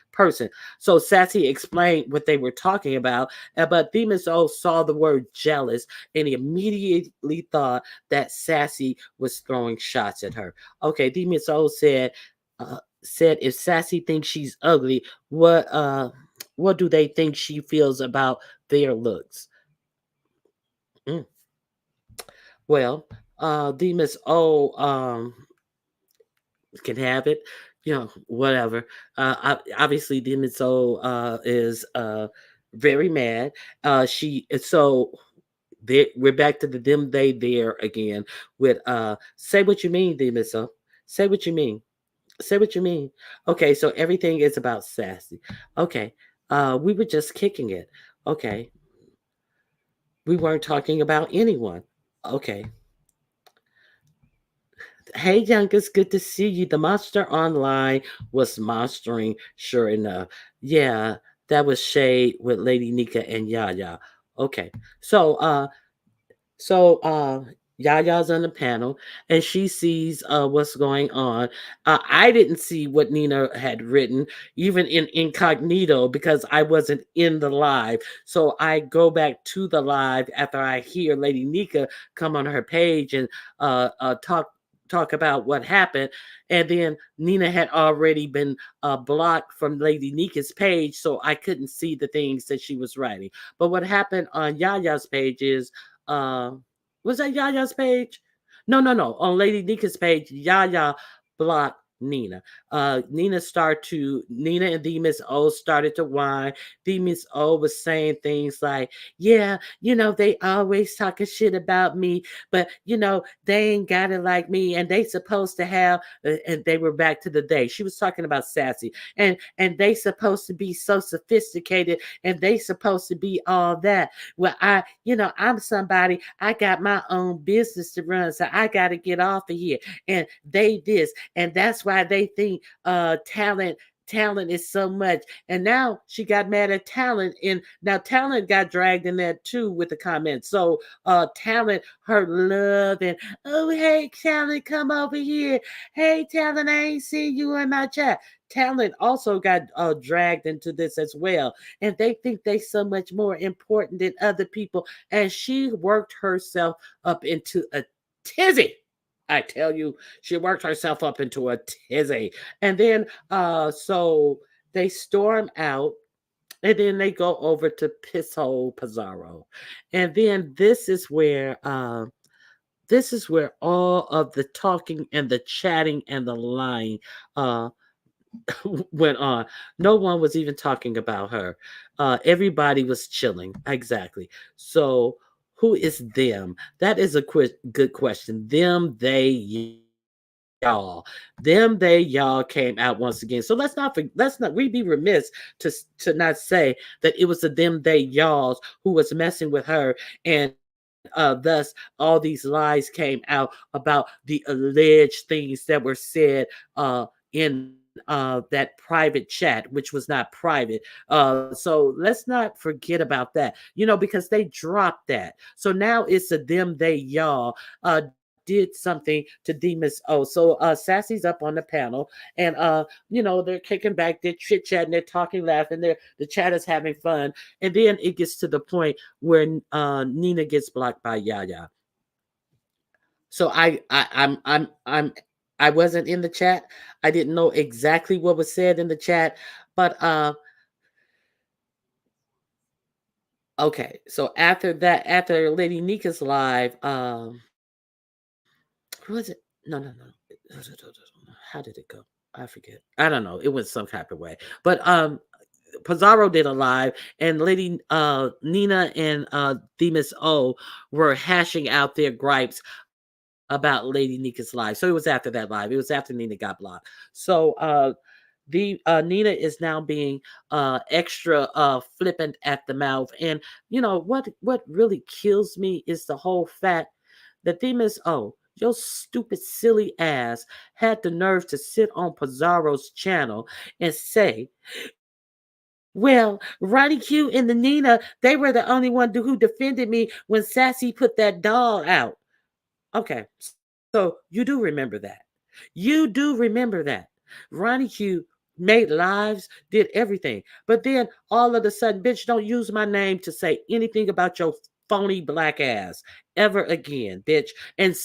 So Sassy explained what they were talking about, but Demon's O saw the word jealous and he immediately thought that Sassy was throwing shots at her. Okay, Demon's O said if Sassy thinks she's ugly, what do they think she feels about their looks? Mm. Well, Demon's O can have it, whatever. Obviously, Demon Soul is very mad. She so We're back to the them they there again with say what you mean, Demisa. Say what you mean. Say what you mean. Okay, so everything is about Sassy. Okay. We were just kicking it. Okay. We weren't talking about anyone. Okay. Hey, youngest, good to see you. The monster online was monstering, sure enough. Yeah, that was Shade with Lady Nika and Yaya. Okay, so so Yaya's on the panel and she sees what's going on. I didn't see what Nina had written, even in incognito, because I wasn't in the live. So I go back to the live after I hear Lady Nika come on her page and talk about what happened. And then Nina had already been blocked from Lady Nika's page, so I couldn't see the things that she was writing. But what happened on Yaya's page is uh, was that Yaya's page? No, no, no. On Lady Nika's page, Yaya blocked Nina. Nina and the Miss O started to whine. The Miss O was saying things like, "Yeah, they always talking shit about me, but they ain't got it like me, and they supposed to have." And they were back to the day. She was talking about Sassy, and they supposed to be so sophisticated, and they supposed to be all that. Well, I'm somebody, I got my own business to run, so I got to get off of here. And they this, and that's why they think talent is so much. And now she got mad at talent, and now talent got dragged in there too with the comments. So talent, her love, and oh hey talent, come over here. Hey talent, I ain't seen you in my chat. Talent also got dragged into this as well, and they think they so much more important than other people. And she worked herself up into a tizzy. I tell you, she worked herself up into a tizzy. And then so they storm out, and then they go over to Pisshole Pizarro. And then this is where all of the talking and the chatting and the lying uh went on. No one was even talking about her. Everybody was chilling. Exactly. So, who is them? That is a good question. Them, they, y'all. Them, they, y'all came out once again. So let's not we be remiss to not say that it was the them, they, y'alls who was messing with her, and thus all these lies came out about the alleged things that were said in that private chat, which was not private. So let's not forget about that, because they dropped that. So now it's a them, they, y'all did something to Demas. Oh, so Sassy's up on the panel, and they're kicking back, they're chit chatting, they're talking, laughing, the chat is having fun, and then it gets to the point where Nina gets blocked by Yaya. So I wasn't in the chat. I didn't know exactly what was said in the chat, but okay. So after that, after Lady Nika's live, who was it? No, no, no. How did it go? I forget. I don't know. It went some type of way. But Pizarro did a live, and Lady Nina and Demas O were hashing out their gripes about Lady Nika's live. So it was after that live. It was after Nina got blocked. So the Nina is now being extra flippant at the mouth, and what really kills me is the whole fact that Demas O, your stupid silly ass, had the nerve to sit on Pizarro's channel and say, well, Ronnie Q and the Nina, they were the only one who defended me when Sassy put that doll out. Okay, so you do remember that. You do remember that. Ronnie Q made lives, did everything. But then all of a sudden, bitch, don't use my name to say anything about your phony black ass ever again, bitch. And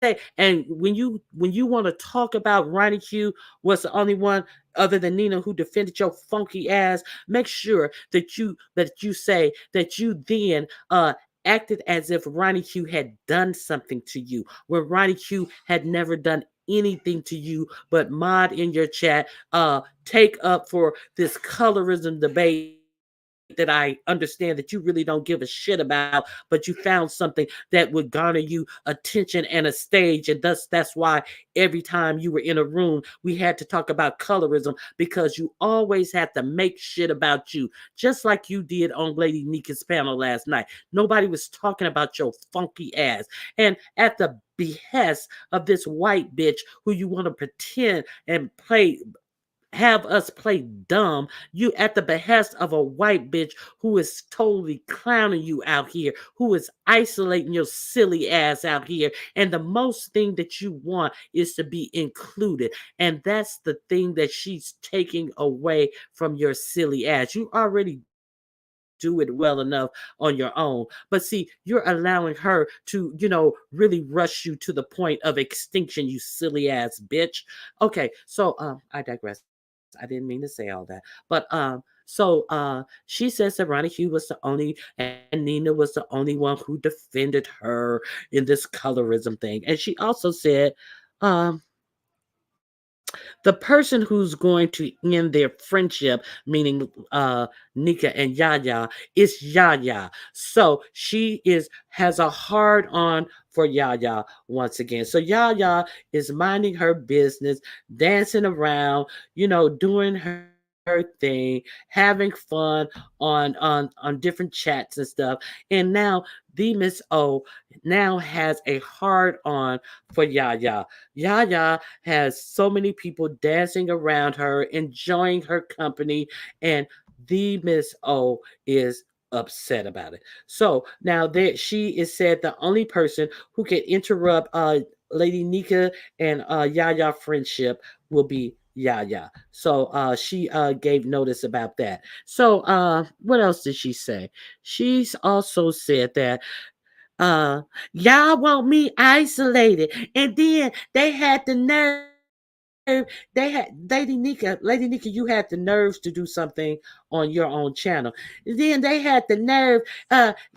say, and when you want to talk about Ronnie Q was the only one other than Nina who defended your funky ass, make sure that you say that you then acted as if Ronnie Q had done something to you, when Ronnie Q had never done anything to you but mod in your chat, take up for this colorism debate that I understand that you really don't give a shit about, but you found something that would garner you attention and a stage. And thus, that's why every time you were in a room, we had to talk about colorism because you always had to make shit about you, just like you did on Lady Nika's panel last night. Nobody was talking about your funky ass. And at the behest of this white bitch who you want to pretend and play have us play dumb. You at the behest of a white bitch who is totally clowning you out here, who is isolating your silly ass out here. And the most thing that you want is to be included. And that's the thing that she's taking away from your silly ass. You already do it well enough on your own. But see, you're allowing her to, really rush you to the point of extinction, you silly ass bitch. Okay, so I digress. I didn't mean to say all that. But she says that Ronnie Hugh was the only and Nina was the only one who defended her in this colorism thing. And she also said um the person who's going to end their friendship, meaning Nika and Yaya, is Yaya. So she has a hard on for Yaya once again. So Yaya is minding her business, dancing around, doing her thing, having fun on different chats and stuff. And now the Miss O now has a hard on for Yaya. Yaya has so many people dancing around her, enjoying her company, and the Miss O is upset about it. So now that she is said the only person who can interrupt Lady Nika and Yaya friendship will be Yaya. So she gave notice about that. So what else did she say? She's also said that uh y'all want me isolated, and then they had the nerve, Lady Nika, you had the nerves to do something on your own channel. Then they had the nerve,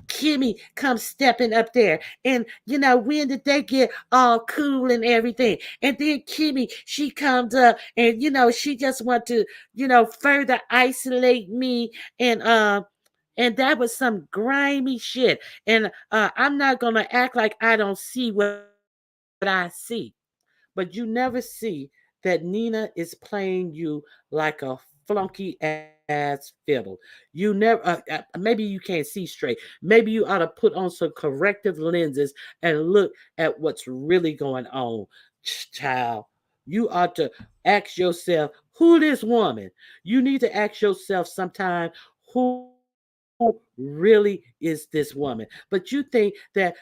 Kimmy come stepping up there, and when did they get all cool and everything? And then Kimmy, she comes up, and she just want to further isolate me, and that was some grimy shit. And I'm not gonna act like I don't see what I see, but you never see that Nina is playing you like a flunky ass fiddle. You never, maybe you can't see straight. Maybe you ought to put on some corrective lenses and look at what's really going on, child. You ought to ask yourself, who this woman? You need to ask yourself sometime, who really is this woman? But you think that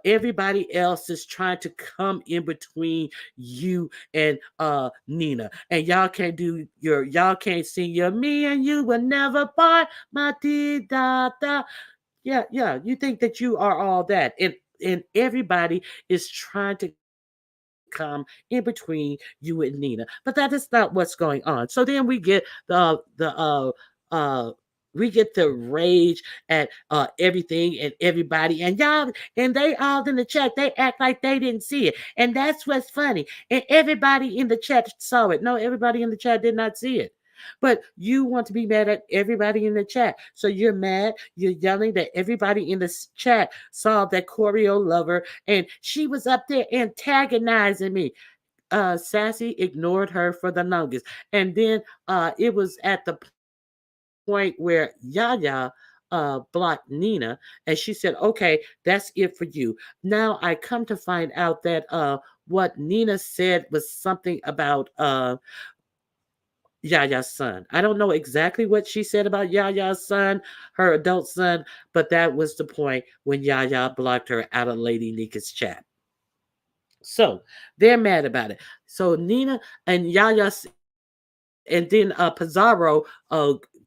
everybody else is trying to come in between you and Nina, and y'all can't sing your me and you will never part, my dee da da. Yeah. You think that you are all that, and everybody is trying to come in between you and Nina, but that is not what's going on. So then we get uh we get the rage at everything and everybody, and y'all, and they all in the chat, they act like they didn't see it, and that's what's funny. And everybody in the chat saw it. No, everybody in the chat did not see it. But you want to be mad at everybody in the chat. So you're mad, you're yelling that everybody in the chat saw that choreo lover, and she was up there antagonizing me. Sassy ignored her for the longest. And then it was at the point where Yaya blocked Nina, and she said, okay, that's it for you. Now I come to find out that what Nina said was something about Yaya's son. I don't know exactly what she said about Yaya's son, her adult son, but that was the point when Yaya blocked her out of Lady Nika's chat. So they're mad about it. So Nina and Yaya, and then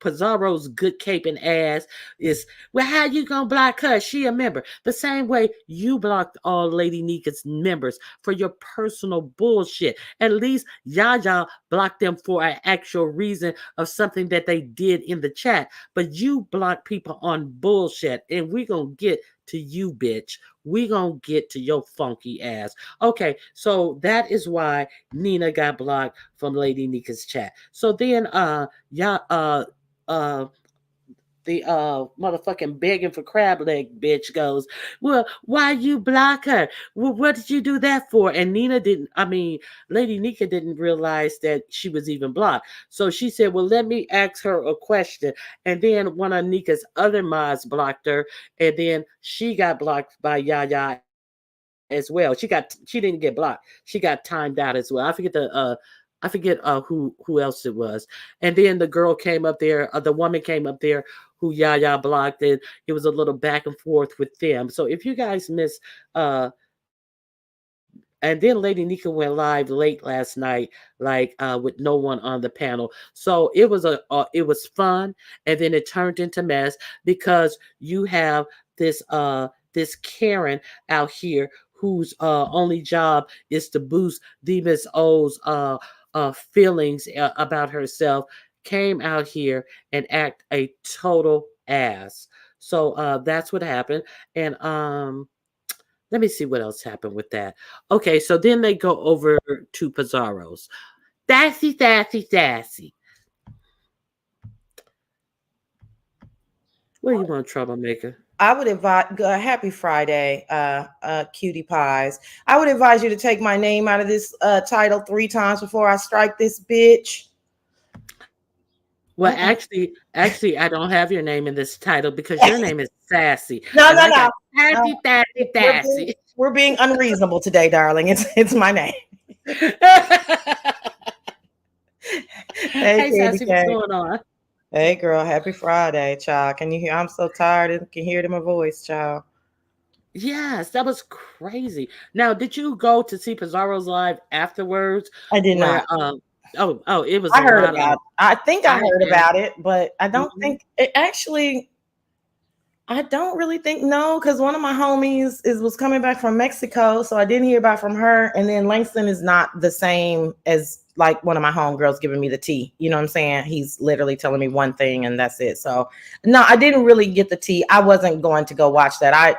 Pizarro's good caping ass is, well, how you gonna block her? She a member. The same way you blocked all Lady Nika's members for your personal bullshit. At least Yaya blocked them for an actual reason of something that they did in the chat. But you block people on bullshit, and we gonna get to you, bitch. We gonna get to your funky ass. Okay, so that is why Nina got blocked from Lady Nika's chat. So then, uh, the motherfucking begging for crab leg bitch goes, well, why you block her? Well, what did you do that for? And Nina didn't, I mean, Lady Nika didn't realize that she was even blocked. So she said, well, let me ask her a question. And then one of Nika's other mods blocked her, and then she got blocked by Yaya as well. She didn't get blocked. She got timed out as well. I forget who else it was. And then the girl came up there, the woman came up there who Yaya blocked, and it was a little back and forth with them. So if you guys miss and then Lady Nika went live late last night, like with no one on the panel. So it was fun, and then it turned into mess because you have this Karen out here whose only job is to boost the Miss O's feelings about herself, came out here and act a total ass. So that's what happened, and let me see what else happened with that. Okay, so then they go over to Pizarro's. Thassy, Thassy, Thassy. What do you want, troublemaker? I would advise happy Friday, cutie pies. I would advise you to take my name out of this title 3 times before I strike this bitch. Well, actually, I don't have your name in this title because your name is Sassy, No, and no, I no. got Thassy, Thassy, Thassy. We're being unreasonable today, darling. It's my name. Hey, Hey, Candy Sassy, what's Cane. going on? Hey, girl. Happy Friday, child. Can you hear? I'm so tired. I can hear it in my voice, child. Yes, that was crazy. Now, did you go to see Pizarro's live afterwards? I did not. Where oh, it was I a heard lot about of it. I think I I heard am. about it, but I don't Mhm. think it actually. I don't really think no, because one of my homies was coming back from Mexico, so I didn't hear back from her. And then Langston is not the same as like one of my homegirls giving me the tea. You know what I'm saying? He's literally telling me one thing and that's it. So no, I didn't really get the tea. I wasn't going to go watch that.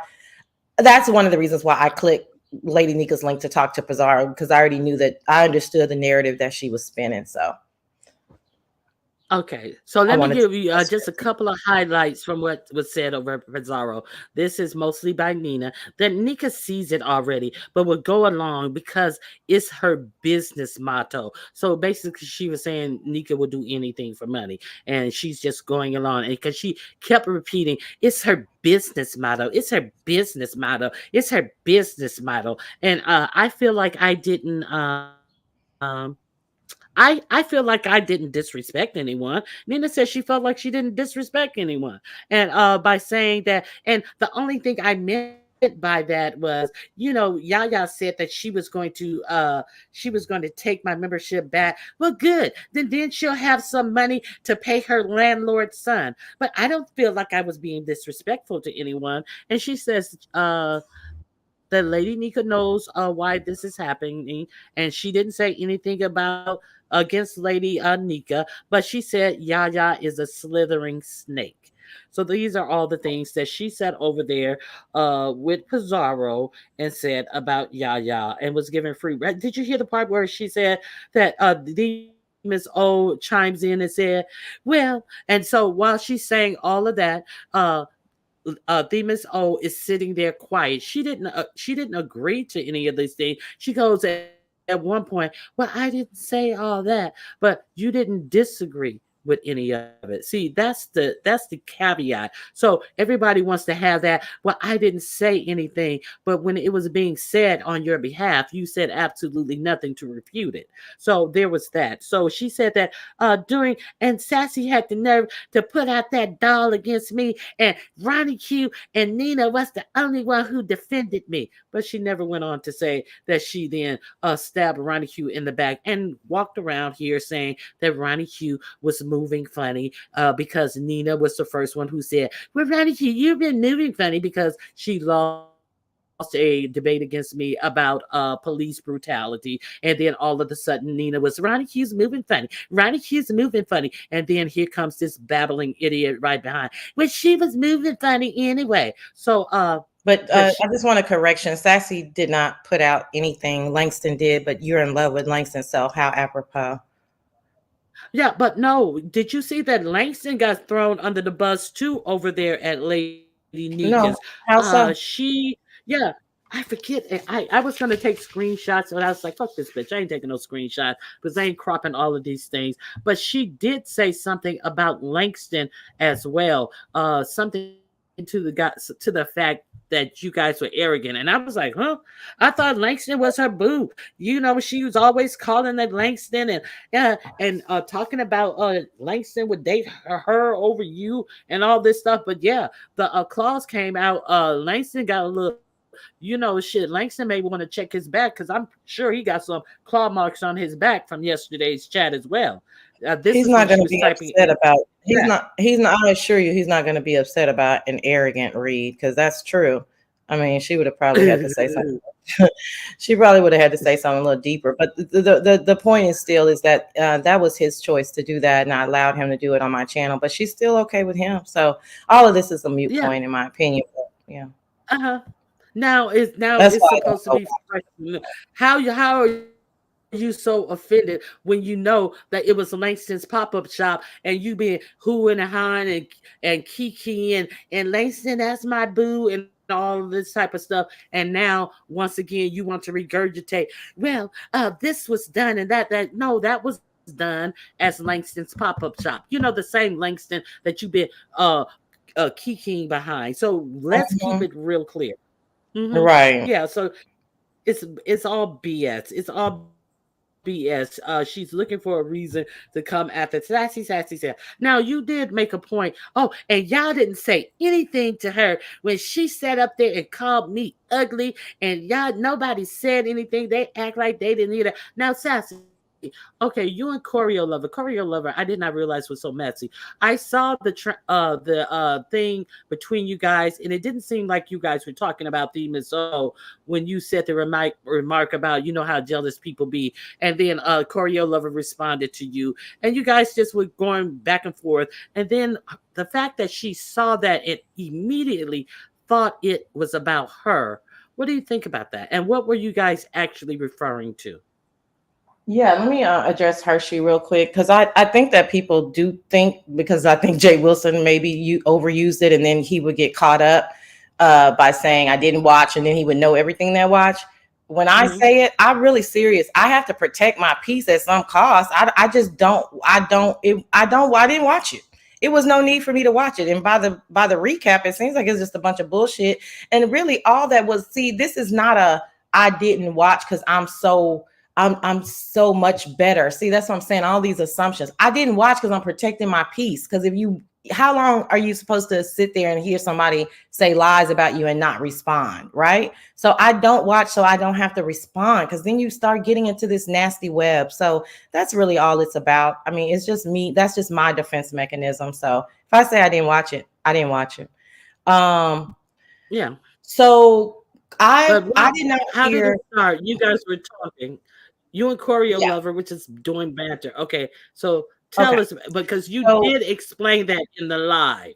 That's one of the reasons why I clicked Lady Nika's link to talk to Pizarro, because I already knew that I understood the narrative that she was spinning. So Okay, so I let me wanted to give you just a couple of highlights from what was said over at Pizarro. This is mostly by Nina. That Nika sees it already, but will go along because it's her business motto. So basically, she was saying Nika will do anything for money, and she's just going along. And because she kept repeating, it's her business motto, it's her business motto, it's her business motto. And I feel like I didn't. I feel like I didn't disrespect anyone. Nina said she felt like she didn't disrespect anyone, and by saying that, and the only thing I meant by that was, Yaya said that she was going to take my membership back. Well, good. Then she'll have some money to pay her landlord's son. But I don't feel like I was being disrespectful to anyone. And she says, that Lady Nika knows why this is happening, and she didn't say anything about against Lady Nika, but she said Yaya is a slithering snake. So these are all the things that she said over there with Pizarro and said about Yaya and was given free. Did you hear the part where she said that Demon's O chimes in and said, "Well," and so while she's saying all of that, uh, Themis O is sitting there quiet. She didn't agree to any of these things. She goes at one point, well, I didn't say all that, but you didn't disagree with any of it. See, that's the caveat. So everybody wants to have that. Well, I didn't say anything, but when it was being said on your behalf, you said absolutely nothing to refute it. So there was that. So she said that during and Sassy had the nerve to put out that doll against me, and Ronnie Q and Nina was the only one who defended me. But she never went on to say that she then stabbed Ronnie Q in the back and walked around here saying that Ronnie Q was moving funny because Nina was the first one who said, well, Ronnie Q, you've been moving funny, because she lost a debate against me about police brutality. And then all of a sudden, Nina was, Ronnie Q's moving funny. Ronnie Q's moving funny. And then here comes this babbling idiot right behind. Well, she was moving funny anyway. So, but But I just want a correction. Sassy did not put out anything. Langston did, but you're in love with Langston, so how apropos. Yeah, but no, did you see that Langston got thrown under the bus too over there at Lady Nika's? No, how so? Yeah, I forget. I was gonna take screenshots, but I was like, "Fuck this bitch! I ain't taking no screenshots because I ain't cropping all of these things." But she did say something about Langston as well. Something to the fact that you guys were arrogant, and I was like, "Huh? I thought Langston was her boo." You know, she was always calling that Langston and yeah, and talking about Langston would date her over you and all this stuff. But yeah, the clause came out. Langston got a little, shit. Langston may want to check his back because I'm sure he got some claw marks on his back from yesterday's chat as well. This He's is when not going she to was be typing upset in about. chat. He's not. I assure you, he's not going to be upset about an arrogant read because that's true. I mean, she would have probably had to say something. She probably would have had to say something a little deeper. But the point is still is that that was his choice to do that, and I allowed him to do it on my channel. But she's still okay with him. So all of this is a mute Yeah. point, in my opinion. But, yeah, Uh-huh. Now that's it's why I supposed don't to know. be fresh. How are you so offended when you know that it was Langston's pop-up shop and you been hooing and hawing and kikiing and Langston, that's my boo, and all of this type of stuff. And now once again you want to regurgitate, well, this was done and that no, that was done as Langston's pop-up shop. The same Langston that you've been uh kikiing behind. So let's keep it Mhm. real clear. Right. Yeah, so it's all BS. It's all BS. She's looking for a reason to come after Sassy. Now you did make a point. Oh, and y'all didn't say anything to her when she sat up there and called me ugly, and y'all nobody said anything. They act like they didn't either. Now, Sassy, okay, you and Choreo Lover, I did not realize was so messy. I saw the thing between you guys, and it didn't seem like you guys were talking about the Miss O when you said the remark about how jealous people be, and then Choreo Lover responded to you, and you guys just were going back and forth, and then the fact that she saw that and immediately thought it was about her. What do you think about that? And what were you guys actually referring to? Yeah, let me address Hershey real quick because I think that people do think because I think Jay Wilson maybe you overused it and then he would get caught up by saying I didn't watch and then he would know everything that I watch. When I Hmm. say it, I'm really serious. I have to protect my peace at some cost. I just don't. I didn't watch it. It was no need for me to watch it. And by the recap, it seems like it's just a bunch of bullshit. And really, all that was. See, this is not a I didn't watch because I'm so much better. See, that's what I'm saying. All these assumptions. I didn't watch because I'm protecting my peace. Because how long are you supposed to sit there and hear somebody say lies about you and not respond? Right. So I don't watch so I don't have to respond because then you start getting into this nasty web. So that's really all it's about. I mean, it's just me. That's just my defense mechanism. So if I say I didn't watch it, I didn't watch it. Um, Yeah. so But I did not how did it hear. start? You guys were talking. You and Choreo Yeah. Lover, which is doing banter. Okay. So tell Okay. us because you So did explain that in the live.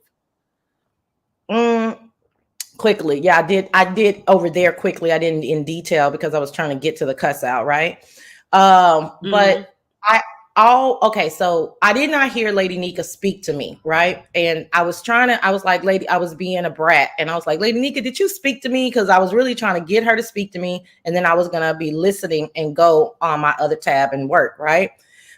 mm, quickly. Yeah, I did over there quickly. I didn't in detail because I was trying to get to the cuss out, right? But Hmm. I all okay, so I did not hear Lady Nika speak to me, right? And I was like, Lady, I was being a brat, and I was like, Lady Nika, did you speak to me? Because I was really trying to get her to speak to me, and then I was gonna be listening and go on my other tab and work, right?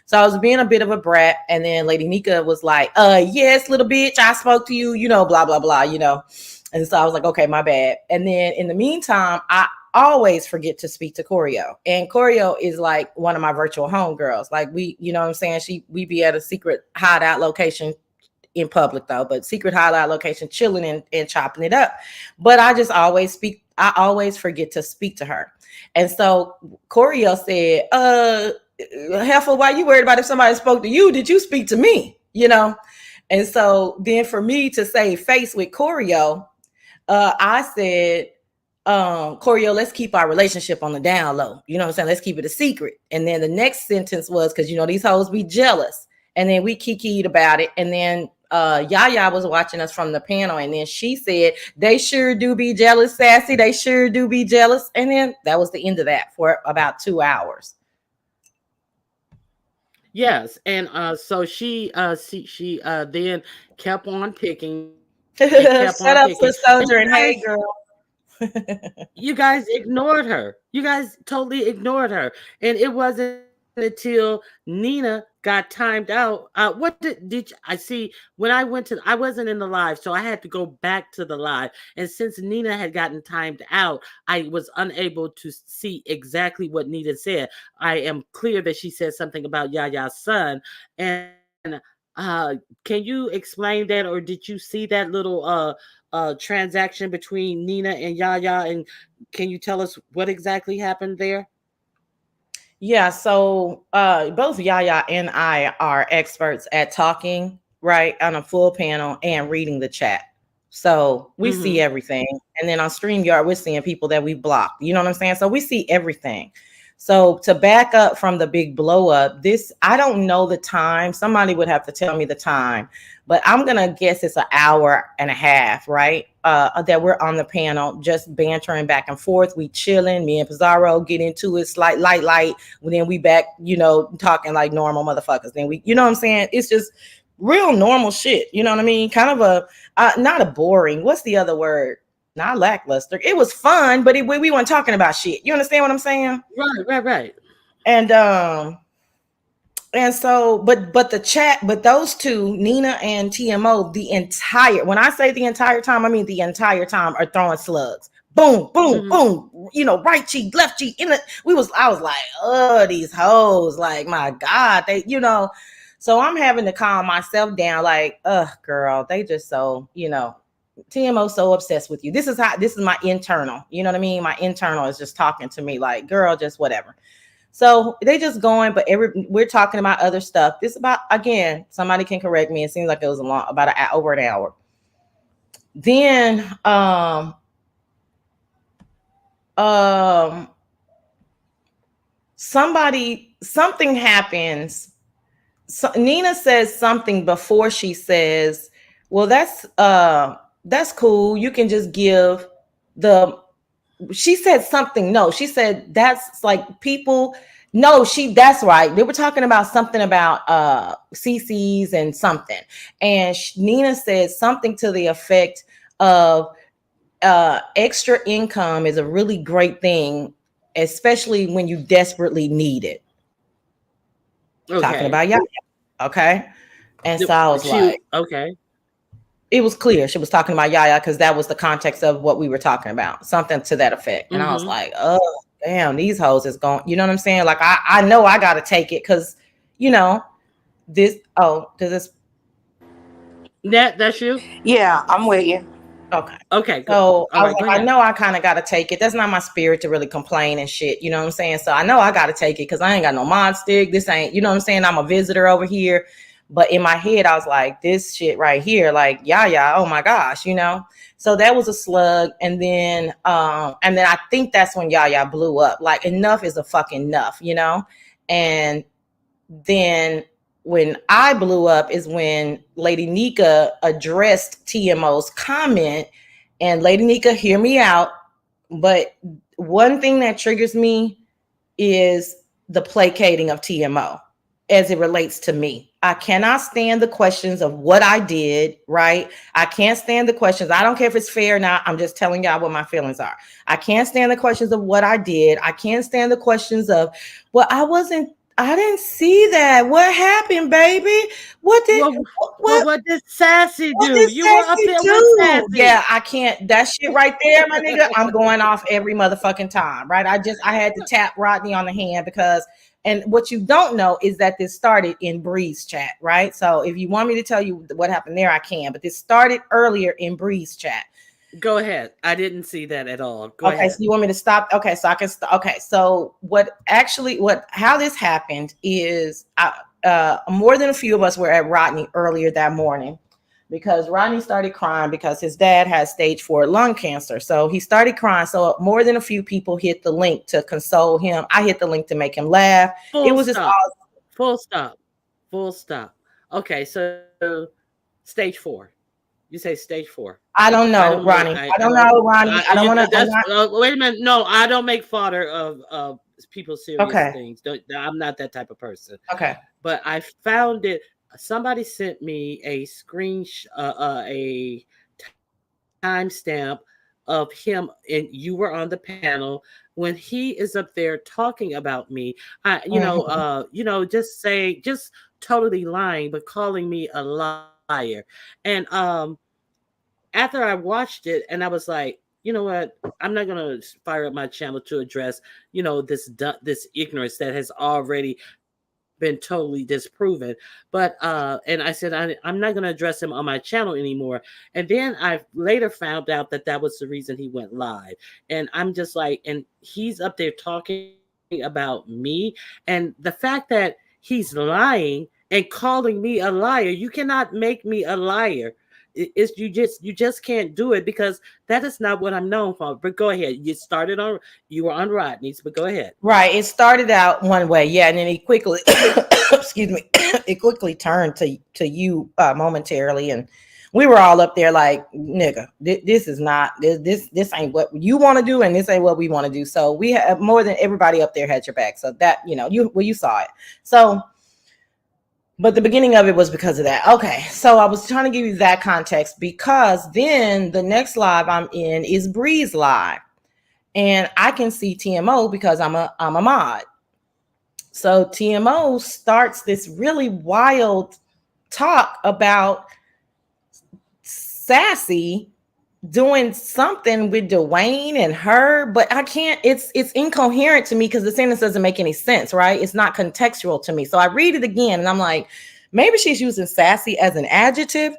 So I was being a bit of a brat, and then Lady Nika was like, yes, little bitch, I spoke to you, blah, blah, blah. And so I was like, okay, my bad. And then in the meantime, I always forget to speak to Choreo. And Choreo is like one of my virtual homegirls. Like you know what I'm saying? We be at a secret hideout location in public though, but secret hideout location, chilling and chopping it up. But I always forget to speak to her. And so Choreo said, Heifer, why you worried about if somebody spoke to you? Did you speak to me? And so then for me to save face with Choreo, I said, Choreo, let's keep our relationship on the down low. You know what I'm saying? Let's keep it a secret. And then the next sentence was, because these hoes be jealous. And then we kikied about it. And then Yaya was watching us from the panel. And then she said, they sure do be jealous, Sassy. They sure do be jealous. And then that was the end of that for about 2 hours. Yes, and she then kept on picking and kept on picking, Shut up, and Swiss soldier, and hey, girl. you guys ignored her. You guys totally ignored her, and it wasn't until Nina got timed out. What did you, I see? When I went to, I wasn't in the live, so I had to go back to the live. And since Nina had gotten timed out, I was unable to see exactly what Nina said. I am clear that she said something about Yaya's son, and can you explain that, or did you see that little transaction between Nina and Yaya, and can you tell us what exactly happened there? Yeah, so both Yaya and I are experts at talking, right, on a full panel and reading the chat. So we see Mm-hmm. everything. And then on StreamYard, we're seeing people that we blocked. You know what I'm saying? So we see everything. So to back up from the big blow up, this, I don't know the time. Somebody would have to tell me the time, but I'm gonna guess it's an hour and a half, right? That we're on the panel, just bantering back and forth. We chilling. Me and Pizarro get into it, slight light. Then we back, talking like normal motherfuckers. Then we, you know what I'm saying? It's just real normal shit. You know what I mean? Kind of a not a boring. What's the other word? Not lackluster. It was fun, but we weren't talking about shit. You understand what I'm saying? Right. And so, but the chat, but those two, Nina and TMO, the entire, when I say the entire time, I mean the entire time, are throwing slugs. Boom, boom, Mm-hmm. boom. Right cheek, left cheek. I was like, oh, these hoes, like, my God, they. So I'm having to calm myself down, like, girl, they just so, TMO so obsessed with you. This is my internal. You know what I mean? My internal is just talking to me like, girl, just whatever. So they just going, but we're talking about other stuff. This about, again, somebody can correct me. It seems like it was over an hour. Then um something happens. So Nina says something before she says, well, that's cool. You can just give the she said something. No, she said that's like people. No, that's right. They were talking about something about CCs and something. And Nina said something to the effect of extra income is a really great thing, especially when you desperately need it. Talking Okay. about y'all. Okay. And so I was She like, okay. it was clear she was talking about Yaya because that was the context of what we were talking about, something to that effect. And I was Mm-hmm. like, oh, damn, these hoes is going, you know what I'm saying? Like, I know I got to take it because, you know, does this, That's you. Yeah, I'm with you. okay. Okay, good. So All I was right, go like, I ahead. know I kind of got to take it. That's not my spirit to really complain and shit. You know what I'm saying? So I know I got to take it because I ain't got no mod stick. This ain't, you know what I'm saying? I'm a visitor over here. But in my head, I was like, this shit right here, like, yeah, oh my gosh, So that was a slug. And then I think that's when Yaya blew up. Like, enough is a fucking enough. And then when I blew up is when Lady Nika addressed TMO's comment. And Lady Nika, hear me out. But one thing that triggers me is the placating of TMO as it relates to me. I cannot stand the questions of what I did, right? I can't stand the questions. I don't care if it's fair or not. I'm just telling y'all what my feelings are. I can't stand the questions of what I did. I can't stand the questions of, well, I didn't see that. What happened, baby? What did Well, what what did Sassy what do? did You were up Sassy there with do? Sassy. Yeah, I can't. That shit right there, my nigga. I'm going off every motherfucking time, right? I had to tap Rodney on the hand because, and what you don't know is that this started in Bree's chat, right? So if you want me to tell you what happened there, I can. But this started earlier in Bree's chat. Go ahead. I didn't see that at all. Go Okay, so ahead. you want me to stop? Okay, so I can. Okay, so how this happened is, more than a few of us were at Rodney earlier that morning because Rodney started crying because his dad had stage 4 lung cancer. So he started crying. So more than a few people hit the link to console him. I hit the link to make him laugh. It Full was just stop. all. Full stop. Full stop. Okay, so stage 4. You say stage 4. I don't I don't know, know. Ronnie. I don't know, Ronnie. I don't want to. I'm That's not. wait a minute. No, I don't make fodder of people serious Okay. things. Don't, I'm not that type of person. Okay. But I found it. Somebody sent me a a timestamp of him, and you were on the panel when he is up there talking about me. Mhm. Just totally lying, but calling me a liar. And after I watched it, and I was like, you know what? I'm not gonna fire up my channel to address, this ignorance that has already been totally disproven. And I said I'm not gonna address him on my channel anymore. And then I later found out that that was the reason he went live. And I'm just like, and he's up there talking about me, and the fact that he's lying and calling me a liar, you cannot make me a liar. You just can't do it because that is not what I'm known for. But go ahead. You were on Rodney's, but go ahead. Right. It started out one way, yeah, and then it quickly, excuse me, it quickly turned to you momentarily, and we were all up there like, nigga, this is not this ain't what you want to do, and this ain't what we want to do. So we have more than everybody up there had your back. So that you saw it. So, but the beginning of it was because of that. Okay, so I was trying to give you that context because then the next live I'm in is Breeze Live. And I can see TMO because I'm a mod. So TMO starts this really wild talk about Sassy doing something with Dwayne and her, but I can't, it's incoherent to me because the sentence doesn't make any sense, right? It's not contextual to me. So I read it again and I'm like, maybe she's using sassy as an adjective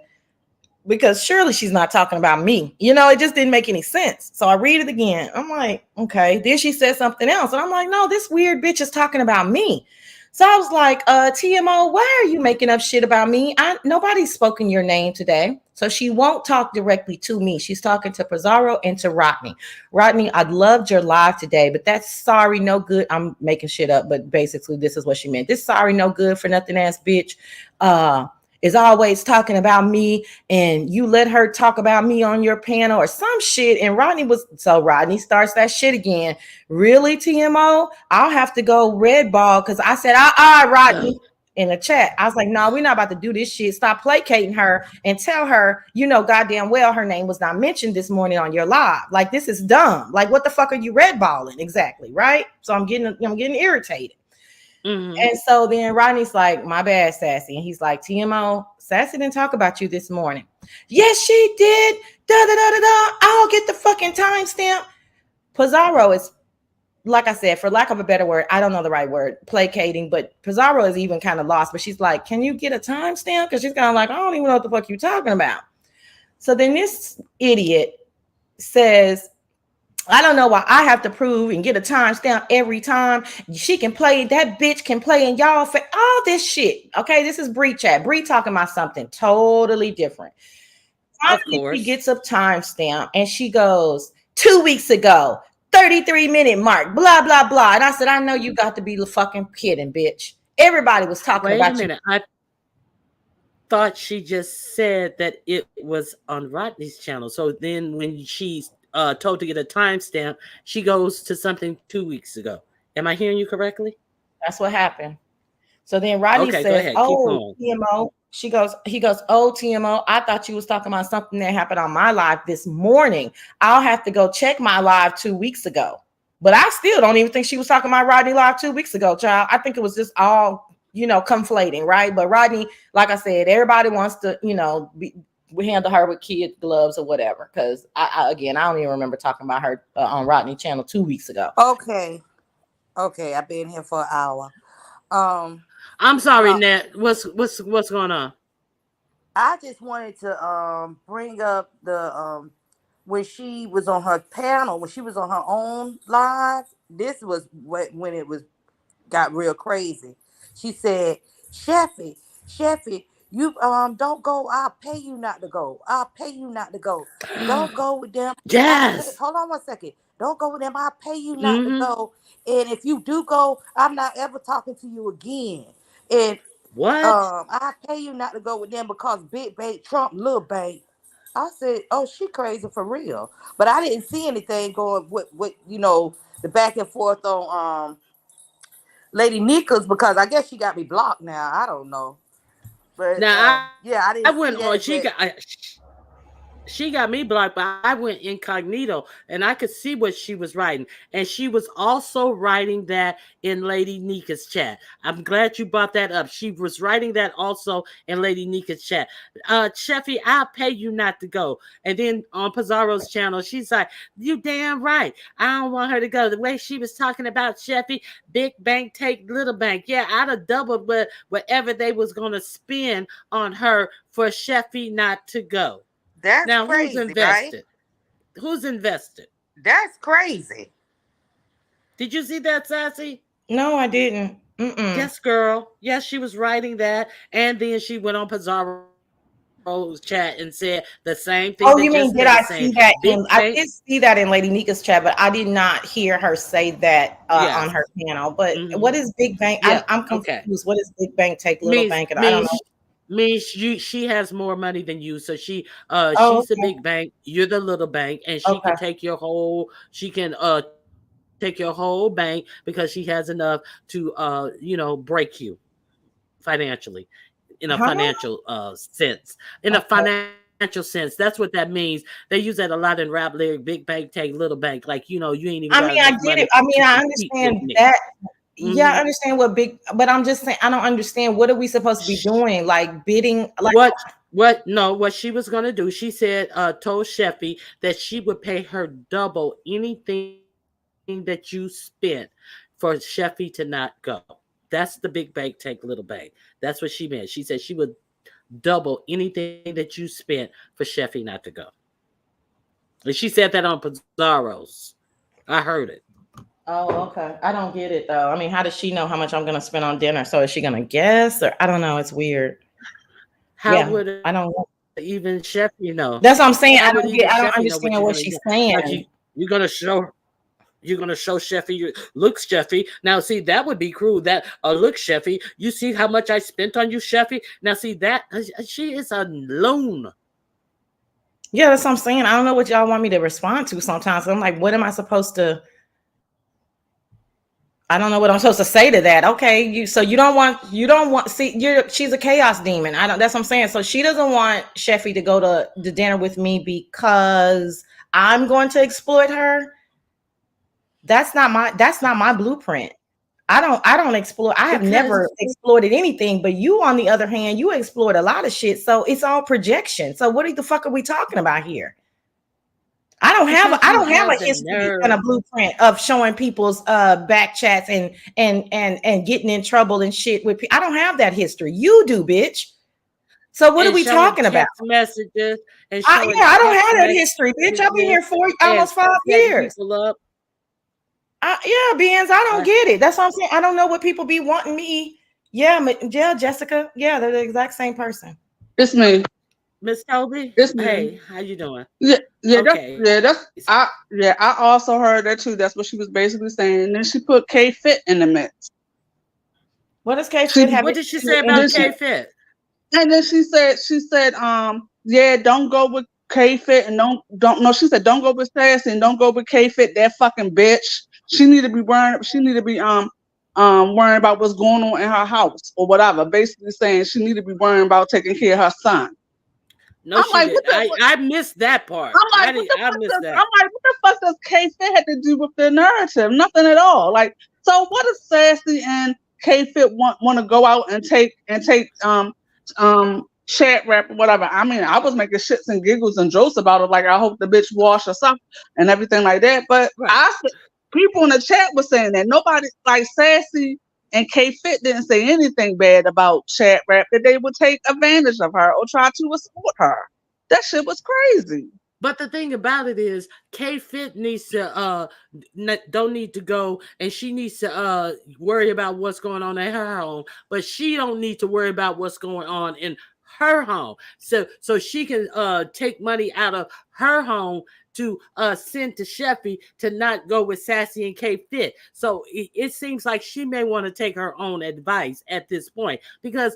because surely she's not talking about me. It just didn't make any sense. So I read it again. I'm like, okay. Then she said something else. And I'm like, no, this weird bitch is talking about me. So I was like, TMO, why are you making up shit about me? Nobody's spoken your name today. So she won't talk directly to me. She's talking to Pizarro and to Rodney. Rodney, I loved your live today, but that's sorry, no good. I'm making shit up, but basically this is what she meant. This sorry, no good for nothing ass bitch. Is always talking about me, and you let her talk about me on your panel or some shit. And Rodney starts that shit again. Really, TMO? I'll have to go red ball because I said, Rodney, in the chat. I was like, no, we're not about to do this shit. Stop placating her and tell her, goddamn well her name was not mentioned this morning on your live. Like, this is dumb. Like, what the fuck are you red balling? Exactly, right? So I'm getting irritated. Mm-hmm. And so then Rodney's like, my bad, Sassy. And he's like, TMO, Sassy didn't talk about you this morning. Yes, she did. Da da da da da. I'll get the fucking timestamp. Pizarro is, like I said, for lack of a better word, I don't know the right word, placating, but Pizarro is even kind of lost. But she's like, can you get a timestamp? Because she's kind of like, I don't even know what the fuck you're talking about. So then this idiot says, I don't know why I have to prove and get a timestamp every time. She can play, that bitch can play in y'all for all this shit. Okay, this is Bree chat. Bree talking about something totally different. Of Finally, she course. gets a timestamp and she goes, 2 weeks ago, 33-minute mark, blah, blah, blah. And I said, I know you got to be the fucking kidding, bitch. Everybody was talking Wait a about you. minute. I thought she just said that it was on Rodney's channel. So then when she's told to get a timestamp, she goes to something 2 weeks ago. Am I hearing you correctly? That's what happened. So then Rodney Okay, go says, ahead. Keep oh, going. TMO. He goes, oh, TMO, I thought you was talking about something that happened on my live this morning. I'll have to go check my live 2 weeks ago. But I still don't even think she was talking about Rodney live 2 weeks ago, child. I think it was just all, conflating, right? But Rodney, like I said, everybody wants to, we handle her with kid gloves or whatever. Because again, I don't even remember talking about her on Rodney channel 2 weeks ago. Okay. I've been here for an hour. I'm sorry, Uh, Nat. What's going on? I just wanted to bring up the when she was on her panel, when she was on her own live. This was when it was got real crazy. She said, Sheffy, you don't go. I'll pay you not to go. I'll pay you not to go. Don't go with them. Yes. Hold on one second. Don't go with them. I'll pay you not to Mm-hmm. go. And if you do go, I'm not ever talking to you again. And What? I pay you not to go with them because big bait Trump little bait. I said, oh, she crazy for real. But I didn't see anything going with the back and forth on Lady Nika's because I guess she got me blocked now. I don't know. But Now yeah, I I didn't went see on. that. But She got me blocked, but I went incognito and I could see what she was writing. And she was also writing that in Lady Nika's chat. I'm glad you brought that up. She was writing that also in Lady Nika's chat. Sheffy, I'll pay you not to go. And then on Pizarro's channel, she's like, you damn right. I don't want her to go. The way she was talking about Sheffy, big bank take little bank. Yeah, I'd have doubled whatever they was going to spend on her for Sheffy not to go. that's Now, who's crazy, right? invested? Who's invested? That's crazy. Did you see that, Sassy? No, I didn't. Mm-mm. Yes, girl. Yes, she was writing that. And then she went on Pizarro's chat and said the same thing that Jessica Oh, is you saying. mean did I Big see that bank. in? I did see that in Lady Nika's chat, but I did not hear her say that Yes. on her panel. But Mm-hmm. what is big bank? Yeah. I'm Okay. confused. What is big bank take little Means bank? And I don't means know. means she has more money than you. So Oh, she's the okay, big bank, you're the little bank, and she can okay, take your whole take your whole bank because she has enough to break you financially in a huh? financial sense. In a Okay. financial sense, that's what that means. They use that a lot in rap lyric. Big bank take little bank. Like you ain't even got I mean, enough I money get it. I to mean, I compete with understand me. that. Yeah, Mm-hmm. I understand what big, but I'm just saying I don't understand. What are we supposed to be doing? Like bidding? Like What no, what she was gonna do, she said told Sheffy that she would pay her double anything that you spent for Sheffy to not go. That's the big bank take little bank. That's what she meant. She said she would double anything that you spent for Sheffy not to go. And she said that on Pizarro's. I heard it. oh, okay. I don't get it though. I mean, how does she know how much I'm gonna spend on dinner? So is she gonna guess or I don't know? It's weird. How Yeah, would I don't. even Sheffy know? That's what How I'm would saying. even I don't Sheffy get. know I what don't you're gonna get? understand what she's Like saying. you're gonna show Sheffy your look, Sheffy. Now, see, that would be cruel. That look, Sheffy. You see how much I spent on you, Sheffy. Now, see that she is a loon. Yeah, that's what I'm saying. I don't know what y'all want me to respond to sometimes. I'm like, what am I supposed to? I don't know what I'm supposed to say to that. Okay, you don't want see she's a chaos demon. I don't that's what I'm saying. So she doesn't want Sheffy to go to the dinner with me because I'm going to exploit her. That's not my blueprint. I don't explore. I have Because never exploited anything, but you on the other hand, you explored a lot of shit. So it's all projection. So what the fuck are we talking about here? I don't have a, because I you don't have have a the history and a nerve. blueprint of showing people's back chats and getting in trouble and shit with people. I don't have that history. You do, bitch. So what are And we showing talking about? text messages and I, showing yeah, I don't text have that history, bitch. I've been messages here for and almost 5 years. setting people up. Yeah, Beans, I don't I, get it. That's what I'm saying. I don't know what people be wanting me. Yeah, yeah, Jessica. Yeah, they're the exact same person. It's me. Miss Toby, It's me. hey, how you doing? Yeah, Okay. I also heard that too. That's what she was basically saying. And then she put K Fit in the mix. What does K She Fit have What did she say and then about she K Fit? and then she said, yeah, don't go with K Fit and don't no, she said don't go with Sassy and don't go with K Fit, that fucking bitch. She need to be worrying about what's going on in her house or whatever. Basically saying she need to be worrying about taking care of her son. No, I'm she like, did. I missed that part. I'm like, I missed that. what the fuck does K Fit have to do with the narrative? Nothing at all. Like, so what does Sassy and K Fit want to go out and take chat rap or whatever? I mean, I was making shits and giggles and jokes about it. Like, I hope the bitch wash herself and everything like that. But Right. people in the chat were saying that nobody like Sassy and K Fit didn't say anything bad about chat rap, that they would take advantage of her or try to exploit her. That shit was crazy. But the thing about it is, K Fit needs to don't need to go, and she needs to worry about what's going on at her home. But she don't need to worry about what's going on in her home, so she can take money out of her home to send to Sheffy to not go with Sassy and K Fit. So it seems like she may want to take her own advice at this point, because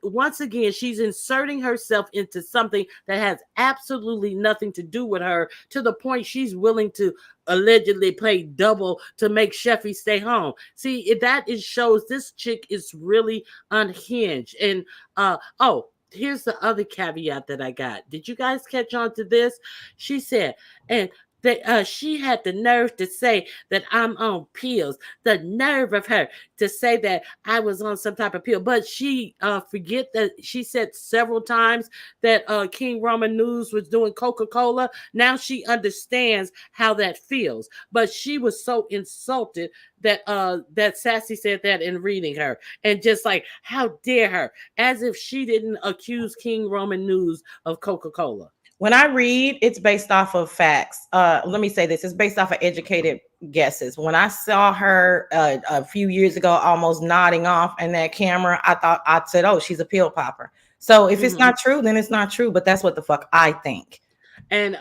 once again she's inserting herself into something that has absolutely nothing to do with her, to the point she's willing to allegedly play double to make Sheffy stay home. See, that is shows this chick is really unhinged. And oh, here's the other caveat that I got. Did you guys catch on to this? She said, and that she had the nerve to say that I'm on pills. The nerve of her to say that I was on some type of pill. But she forget that she said several times that King Roman News was doing Coca-Cola. Now she understands how that feels. But she was so insulted that that Sassy said that in reading her, and just like, how dare her, as if she didn't accuse King Roman News of Coca-Cola. When I read, it's based off of facts. Let me say this: it's based off of educated guesses. When I saw her a few years ago, almost nodding off in that camera, I said, "Oh, she's a pill popper." So if it's not true, then it's not true. But that's what the fuck I think. And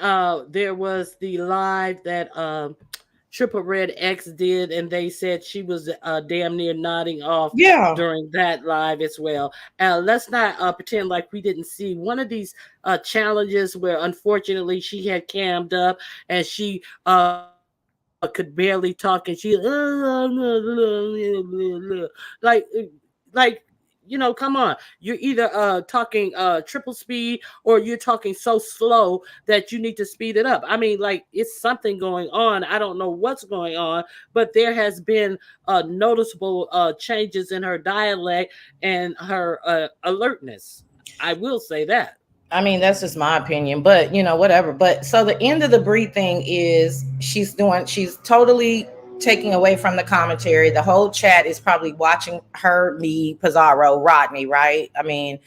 there was the live that Triple Red X did, and they said she was damn near nodding off during that live as well. Let's not pretend like we didn't see one of these challenges where unfortunately she had cammed up and she could barely talk, and she like you know, come on. You're either talking triple speed, or you're talking so slow that you need to speed it up. I mean, like, it's something going on. I don't know what's going on, but there has been noticeable changes in her dialect and her alertness. I will say that. I mean, that's just my opinion, but you know, whatever. But so the end of the breed thing is she's totally taking away from the commentary. The whole chat is probably watching her, me, Pizarro, Rodney, right? I mean,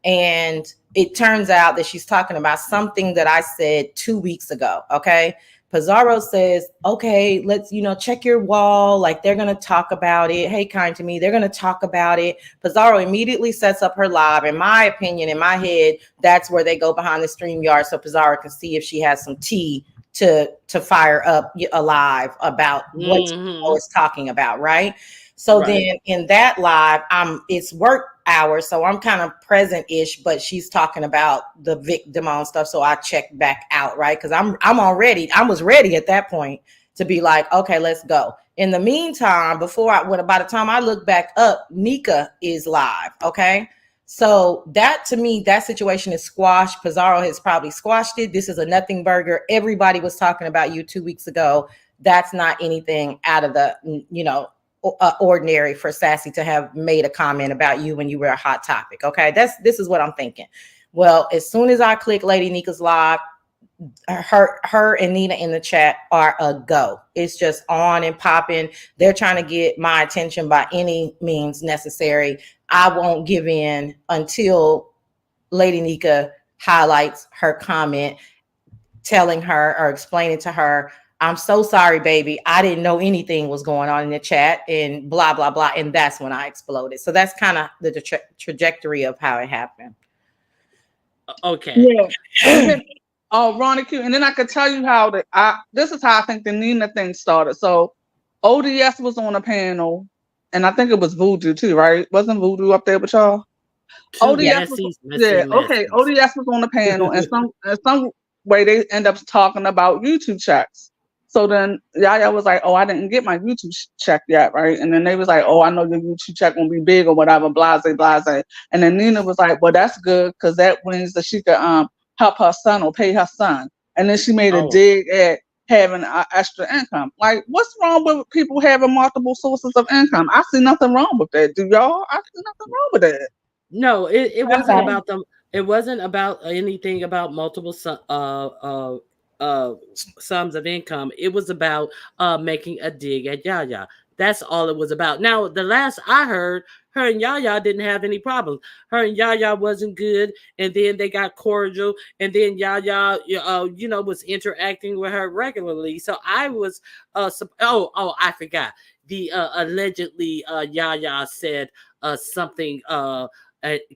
and it turns out that she's talking about something that I said 2 weeks ago. Okay. Pizarro says, okay, let's, check your wall. Like, they're going to talk about it. Hey, kind to me. They're going to talk about it. Pizarro immediately sets up her live. In my opinion, in my head, that's where they go behind the StreamYard so Pizarro can see if she has some tea to fire up a live about what she was talking about, right? So then in that live, it's work hours, so I'm kind of present-ish, but she's talking about the victim on stuff. So I checked back out, right? Because I was ready at that point to be like, okay, let's go. In the meantime, by the time I look back up, Nika is live. Okay. So that, to me, that situation is squashed. Pizarro has probably squashed it. This is a nothing burger. Everybody was talking about you 2 weeks ago. That's not anything out of the, ordinary for Sassy to have made a comment about you when you were a hot topic. Okay. This is what I'm thinking. Well, as soon as I click Lady Nika's live, her and Nina in the chat are a go. It's just on and popping. They're trying to get my attention by any means necessary. I won't give in until Lady Nika highlights her comment, telling her or explaining to her, I'm so sorry, baby. I didn't know anything was going on in the chat and blah, blah, blah. And that's when I exploded. So that's kind of the trajectory of how it happened. Okay. Yeah. Ronnie Q. And then I could tell you how this is how I think the Nina thing started. So ODS was on a panel, and I think it was Voodoo too, right? Wasn't Voodoo up there with y'all? ODS was on the panel, and some way they end up talking about YouTube checks. So then Yaya was like, oh, I didn't get my YouTube check yet, right? And then they was like, oh, I know your YouTube check won't be big or whatever, blase, blase. And then Nina was like, well, that's good, because that means that she could help her son or pay her son. And then she made a dig at having extra income. Like, what's wrong with people having multiple sources of income? I see nothing wrong with that. Do y'all? I see nothing wrong with that. No, it wasn't about them. It wasn't about anything about multiple sums of income. It was about making a dig at Yaya. That's all it was about. Now, the last I heard, her and Yaya didn't have any problems. Her and Yaya wasn't good, and then they got cordial, and then Yaya, was interacting with her regularly. So I was, I forgot. The allegedly Yaya said something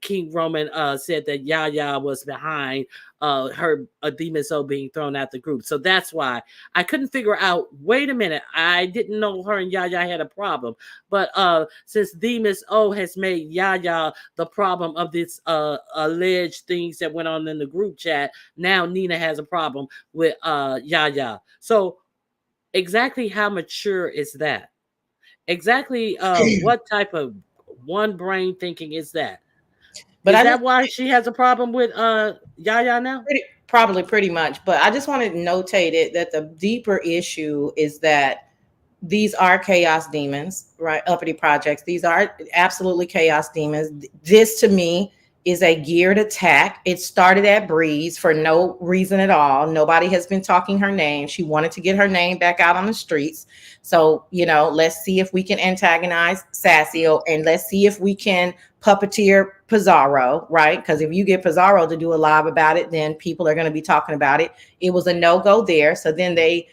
King Roman said that Yaya was behind her Demon Soul being thrown out the group. So that's why I couldn't figure out. Wait a minute, I didn't know her and Yaya had a problem. But since Demon O has made Yaya the problem of this alleged things that went on in the group chat, now Nina has a problem with Yaya. So exactly how mature is that? Exactly what type of one brain thinking is that? But Is I that just why she has a problem with Yaya now? probably pretty much. But I just wanted to notate it that the deeper issue is that these are chaos demons, right? Uppity projects. These are absolutely chaos demons. This to me is a geared attack. It started at Breeze for no reason at all. Nobody has been talking her name. She wanted to get her name back out on the streets. So, let's see if we can antagonize Sassy, and let's see if we can puppeteer Pizarro, right? Because if you get Pizarro to do a live about it, then people are going to be talking about it. It was a no-go there. So then they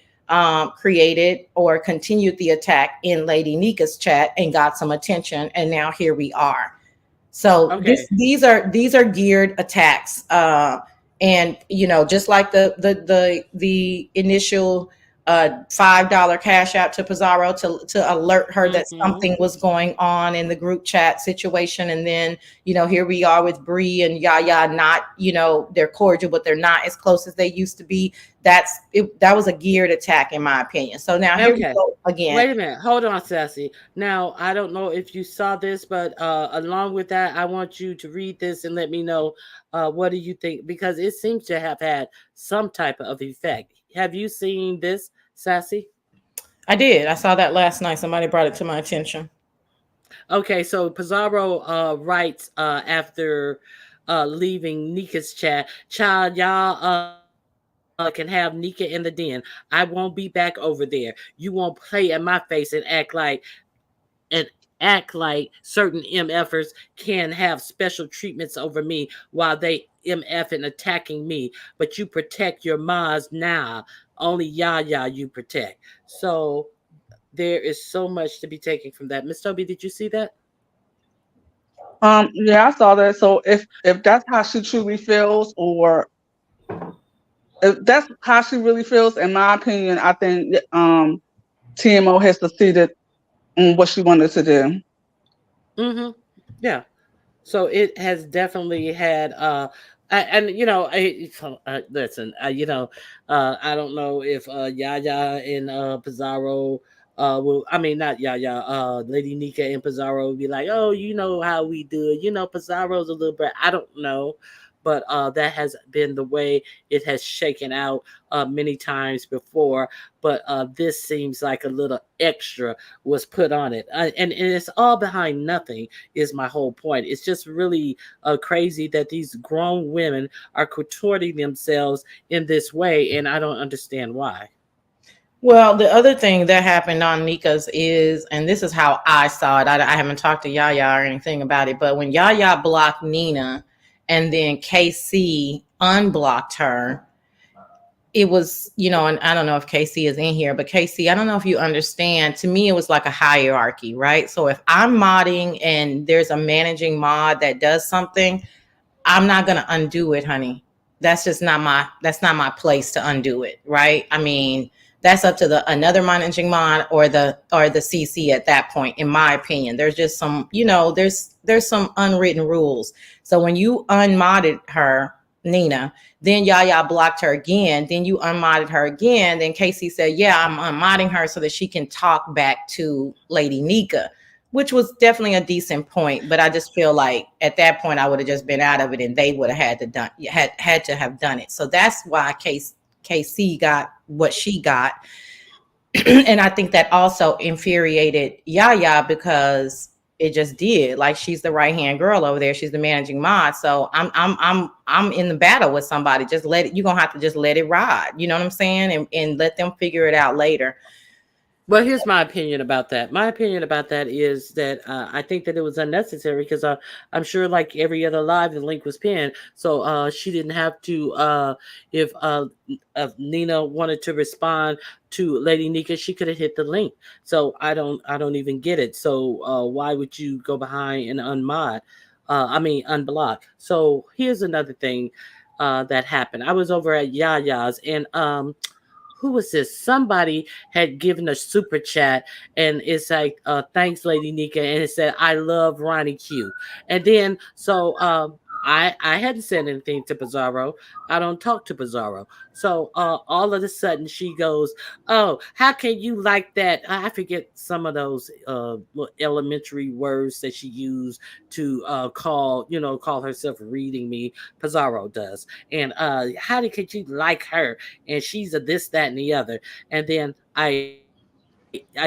created or continued the attack in Lady Nika's chat and got some attention, and now here we are. So Okay. these are geared attacks, and just like the initial $5 cash out to Pizarro to alert her that Mm-hmm. something was going on in the group chat situation, and then here we are with Bree and Yaya, not they're cordial, but they're not as close as they used to be. That was a geared attack in my opinion. So now here we Okay. go again. Wait a minute. Hold on, Sassy. Now, I don't know if you saw this, but along with that, I want you to read this and let me know what do you think, because it seems to have had some type of effect. Have you seen this, Sassy? I did. I saw that last night. Somebody brought it to my attention. Okay, so Pizarro writes after leaving Nika's chat, child, y'all can have Nika in the den. I won't be back over there. You won't play in my face and act like certain MFers can have special treatments over me while they MF and attacking me. But you protect your Maz now. Only Yaya you protect. So there is so much to be taken from that. Miss Toby, did you see that? Yeah, I saw that. So if that's how she truly feels, or if that's how she really feels, in my opinion, I think TMO has succeeded in what she wanted to do. Mm-hmm. Yeah. So it has definitely had and listen, I don't know if Yaya and Pizarro will, I mean, not Yaya, Lady Nika and Pizarro will be like, oh, you know how we do it, Pizarro's a little bit, I don't know, but that has been the way it has shaken out many times before. But this seems like a little extra was put on it, and it's all behind nothing. Is my whole point. It's just really crazy that these grown women are contorting themselves in this way, and I don't understand why. Well, the other thing that happened on Nika's is, and this is how I saw it. I haven't talked to Yaya or anything about it, but when Yaya blocked Nina and then KC unblocked her, it was, and I don't know if KC is in here, but KC, I don't know if you understand. To me, it was like a hierarchy, right? So if I'm modding and there's a managing mod that does something, I'm not going to undo it, honey. That's not my place to undo it, right? I mean, that's up to the another managing mod or the CC at that point, in my opinion. There's just some, there's some unwritten rules. So when you unmodded her, Nina, then Yaya blocked her again, then you unmodded her again, then Casey said, yeah, I'm unmodding her so that she can talk back to Lady Nika, which was definitely a decent point. But I just feel like at that point I would have just been out of it, and they would have had to have done it. So that's why KC got what she got. And I think that also infuriated Yaya, because it just did. Like, she's the right hand girl over there. She's the managing mod. So I'm in the battle with somebody. Just let it. You're gonna have to just let it ride. You know what I'm saying? And let them figure it out later. Well, here's my opinion about that. My opinion about that is that I think that it was unnecessary, because I'm sure, like every other live, the link was pinned, so she didn't have to. If Nina wanted to respond to Lady Nika, she could have hit the link. So I don't even get it. So why would you go behind and unmod? I mean, unblock. So here's another thing that happened. I was over at Yaya's, and who was this? Somebody had given a super chat, and it's like, thanks, Lady Nika, and it said, I love Ronnie Q. And then so I hadn't said anything to Pizarro. I don't talk to Pizarro. So all of a sudden she goes, "Oh, how can you like that?" I forget some of those elementary words that she used to call herself reading me. Pizarro does, and could you like her? And she's a this, that, and the other. And then I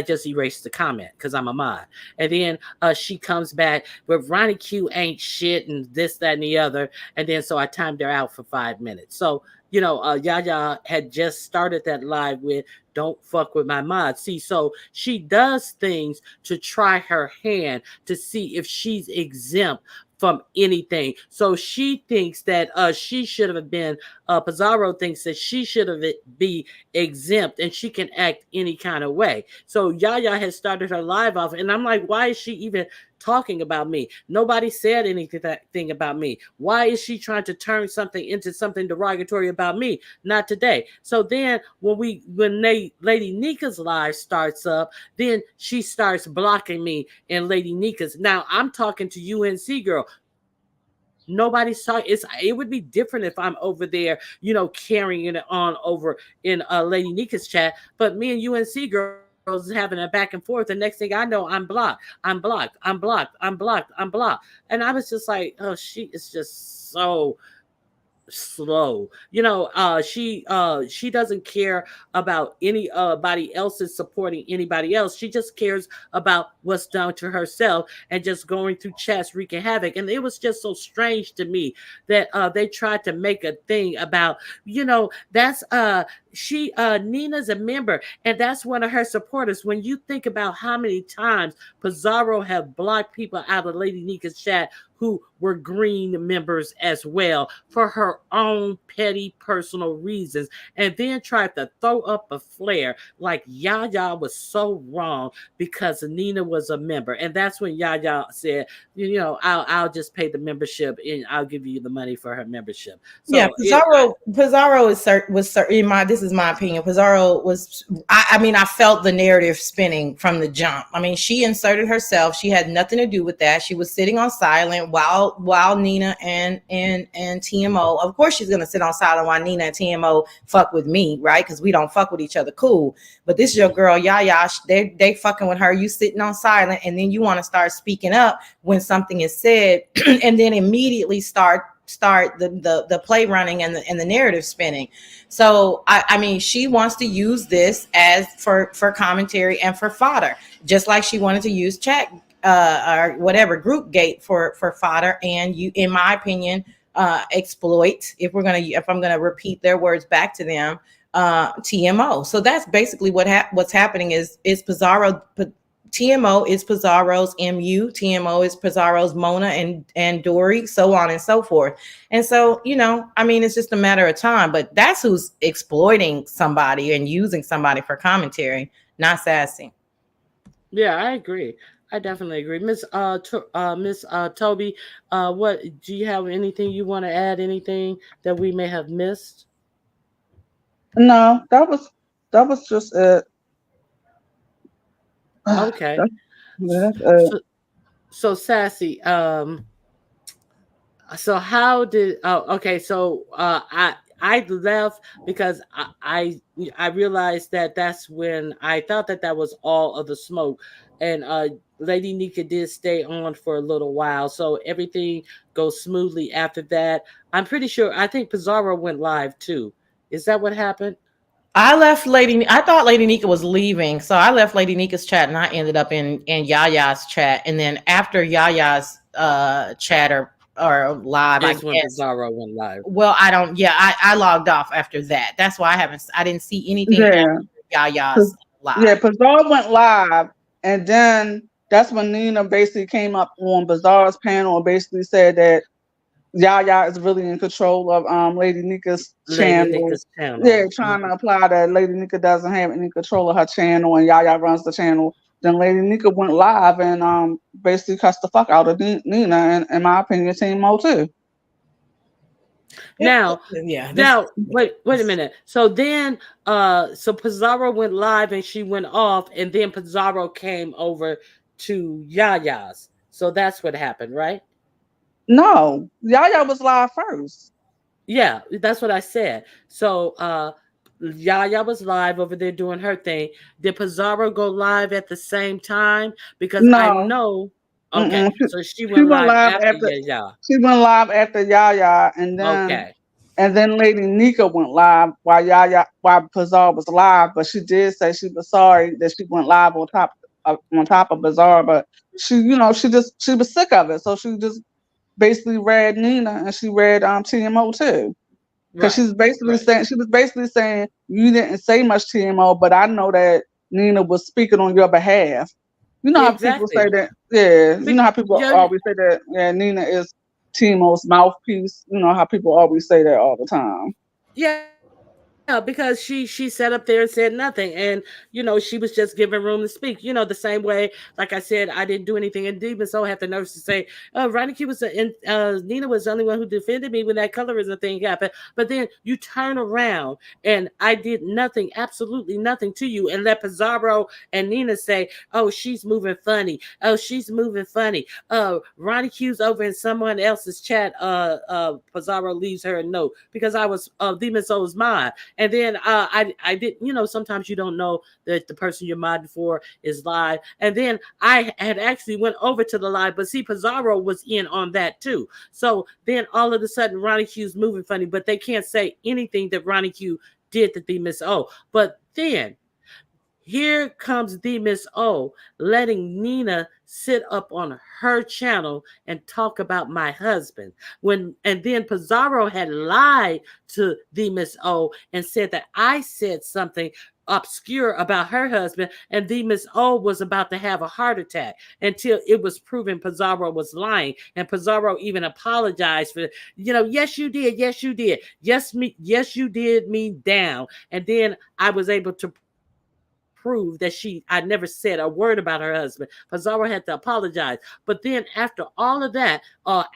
just erased the comment because I'm a mod. And then she comes back with Ronnie Q ain't shit and this, that, and the other. And then so I timed her out for 5 minutes. So Yaya had just started that live with "Don't fuck with my mod." See, so she does things to try her hand to see if she's exempt from anything. So she thinks that she should have been. Pizarro thinks that she should have be exempt and she can act any kind of way. So Yaya has started her live off, and I'm like, why is she even talking about me? Nobody said anything about me. Why is she trying to turn something into something derogatory about me? Not today. So then Lady Nika's live starts up, then she starts blocking me in Lady Nika's. Now I'm talking to UNC girl. Nobody's talking. It would be different if I'm over there, carrying it on over in Lady Nika's chat. But me and UNC girls is having a back and forth. The next thing I know, I'm blocked. I'm blocked. I'm blocked. I'm blocked. I'm blocked. I'm blocked. And I was just like, oh, she is just so slow. She doesn't care about anybody else's supporting anybody else. She just cares about what's done to herself and just going through chats wreaking havoc. And it was just so strange to me that they tried to make a thing about, that's she Nina's a member and that's one of her supporters. When you think about how many times Pizarro have blocked people out of Lady Nika's chat who were green members as well for her own petty personal reasons, and then tried to throw up a flare like Yaya was so wrong because Nina was a member. And that's when Yaya said, I'll just pay the membership and I'll give you the money for her membership. So yeah, Pizarro was in my, this is my opinion. Pizarro was, I mean, I felt the narrative spinning from the jump. I mean, she inserted herself. She had nothing to do with that. She was sitting on silent while Nina and TMO. Of course, she's gonna sit on silent while Nina and TMO fuck with me, right? Because we don't fuck with each other, cool. But this is your girl, Yaya. They fucking with her. You sitting on silent, and then you want to start speaking up when something is said, and then immediately start the play running and the narrative spinning. So I mean, she wants to use this as for commentary and for fodder, just like she wanted to use chat or whatever group gate for fodder. And you, in my opinion, exploit, if I'm gonna repeat their words back to them, TMO. So that's basically what's happening is Pizarro. TMO is Pizarro's MU. TMO is Pizarro's Mona and Dory, so on and so forth. And so, I mean, it's just a matter of time. But that's who's exploiting somebody and using somebody for commentary, not Sassy. Yeah, I agree. I definitely agree. Miss Toby, what do you have anything you want to add? Anything that we may have missed? No, that was just it. Okay. That's it. So Sassy, so how did okay, so I left because I realized that that's when I thought that was all of the smoke. And Lady Nika did stay on for a little while, so everything goes smoothly after that. I'm pretty sure, I think Pizarro went live too. Is that what happened? I thought Lady Nika was leaving. So I left Lady Nika's chat and I ended up in Yaya's chat. And then after Yaya's chat or live, I Is when guess. Pizarro went live. Well, I logged off after that. That's why I didn't see anything Yeah. after Yaya's live. Yeah, Bizarre went live, and then that's when Nina basically came up on Bizarre's panel and basically said that Yaya is really in control of Lady Nika's Lady channel. Nika's channel. Yeah, trying to apply that Lady Nika doesn't have any control of her channel and Yaya runs the channel. then Lady Nika went live and basically cussed the fuck out of Nina, and in my opinion, Team Mo too. Yeah. Now, wait a minute. So then, so Pizarro went live and she went off, and then Pizarro came over to Yaya's. So that's what happened, right? No, Yaya was live first. Yeah, that's what I said. So, Yaya was live over there doing her thing. Did Pizarro go live at the same time? Because I No, know. Okay, mm-mm. so she She went went live live after after. Yaya. She went live after Yaya, Okay, and then Lady Nika went live while Bazaar was live. But she did say she was sorry that she went live on top of Bazaar. But she, she was sick of it, so she just basically read Nina and she read TMO too. Because right, right. she was basically saying you didn't say much TMO, but I know that Nina was speaking on your behalf. You know Yeah, how people say exactly. that, yeah. You know how people Yeah, always say that, yeah, Nina is Timo's mouthpiece. You know how people always say that all the time. yeah, because she sat up there and said nothing, and she was just given room to speak. The same way, like I said, I didn't do anything, and even so, had the nerves to say, Ronnie was Nina was the only one who defended me when that colorism thing happened. But then you turn around, and I did nothing, absolutely nothing to you, and let Pizarro and Nina say, "Oh, she's moving funny. Oh, she's moving funny." Ronnie Q's over in someone else's chat. Pizarro leaves her a note because I was Demon Soul's mind. And then I did, sometimes you don't know that the person you're modding for is live. And then I had actually went over to the live, but see, Pizarro was in on that too. So then all of a sudden, Ronnie Q's moving funny, but they can't say anything that Ronnie Q did that they miss. Oh, but then here comes the Miss O letting Nina sit up on her channel and talk about my husband. And then Pizarro had lied to the Miss O and said that I said something obscure about her husband, and the Miss O was about to have a heart attack until it was proven Pizarro was lying. And Pizarro even apologized for, yes, you did, yes, you did, yes, you did me down. And then I was able to prove that I never said a word about her husband. Pizarro had to apologize. But then after all of that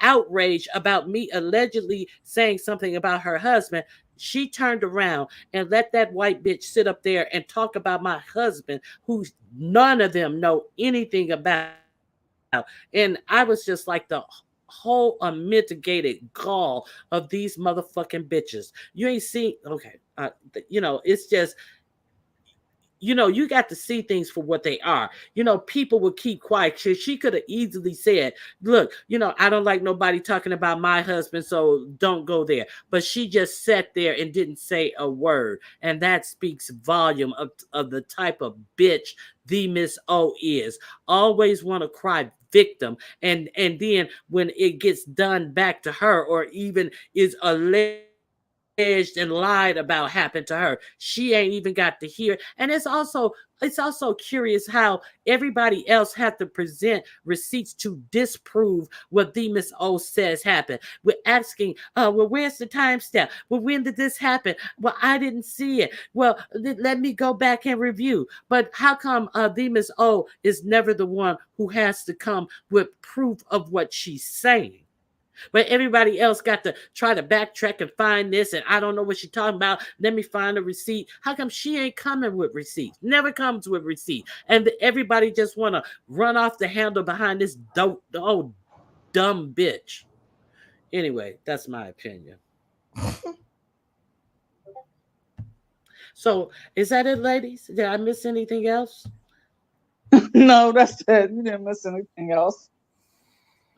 outrage about me allegedly saying something about her husband, she turned around and let that white bitch sit up there and talk about my husband, who none of them know anything about. And I was just like the whole unmitigated gall of these motherfucking bitches. You ain't seen, okay, it's just, you got to see things for what they are. People will keep quiet. She could have easily said, look, I don't like nobody talking about my husband, so don't go there. But she just sat there and didn't say a word. And that speaks volume of the type of bitch the Miss O is. Always want to cry victim, and then when it gets done back to her, or even is alleged and lied about happened to her, she ain't even got to hear. And it's also curious how everybody else had to present receipts to disprove what the Miss O says happened. We're asking, well, where's the timestamp? Well, when did this happen? Well, I didn't see it. Well, let me go back and review. But how come the Miss O is never the one who has to come with proof of what she's saying? But everybody else got to try to backtrack and find this, and I don't know what she's talking about. Let me find a receipt. How come she ain't coming with receipts? Never comes with receipt. And everybody just want to run off the handle behind this old dumb bitch. Anyway, that's my opinion. So is that it, ladies? Did I miss anything else? No, that's it. You didn't miss anything else.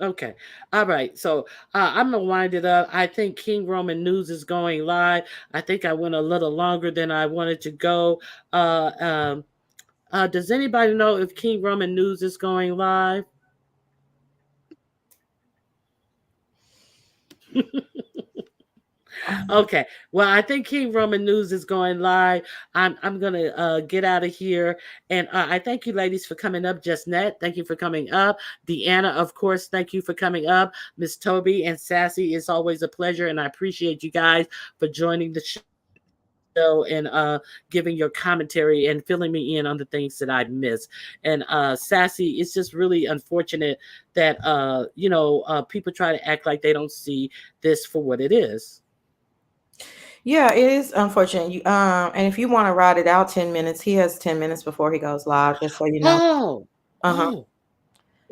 Okay. All right. So I'm going to wind it up. I think King Roman News is going live. I think I went a little longer than I wanted to go. Uh, um, does anybody know if King Roman News is going live? Okay. Well, I think King Roman News is going live. I'm gonna get out of here, and I thank you, ladies, for coming up. Just Net, thank you for coming up. Deanna, of course, thank you for coming up. Miss Toby and Sassy, it's always a pleasure, and I appreciate you guys for joining the show. show and giving your commentary and filling me in on the things that I missed. And Sassy, it's just really unfortunate that people try to act like they don't see this for what it is. Yeah, it is unfortunate. And if you want to ride it out 10 minutes, he has 10 minutes before he goes live, just so you know. Oh, Uh-huh.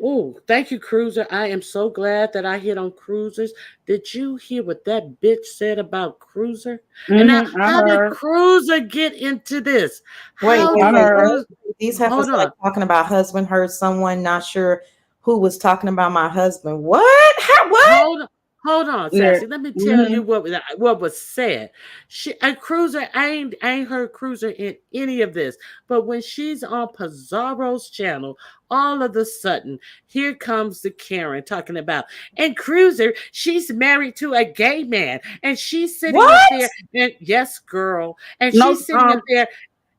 oh, thank you, Cruiser. I am so glad that I hit on Cruisers. Did you hear what that bitch said about Cruiser? And now, I how did heard. Cruiser get into this? Wait, How wait, I did wait, heard. wait. Cruiser? These heifers Hold like on. talking about husband heard someone, not sure who was talking about my husband. What? How, what? Hold on, Yeah. Sassy. Let me tell Mm-hmm. you what was said. She a Cruiser. I ain't heard Cruiser in any of this. But when she's on Pizarro's channel, all of a sudden, here comes the Karen talking about and Cruiser. She's married to a gay man, and she's sitting up What? there. And yes, girl, and No, she's sitting up there,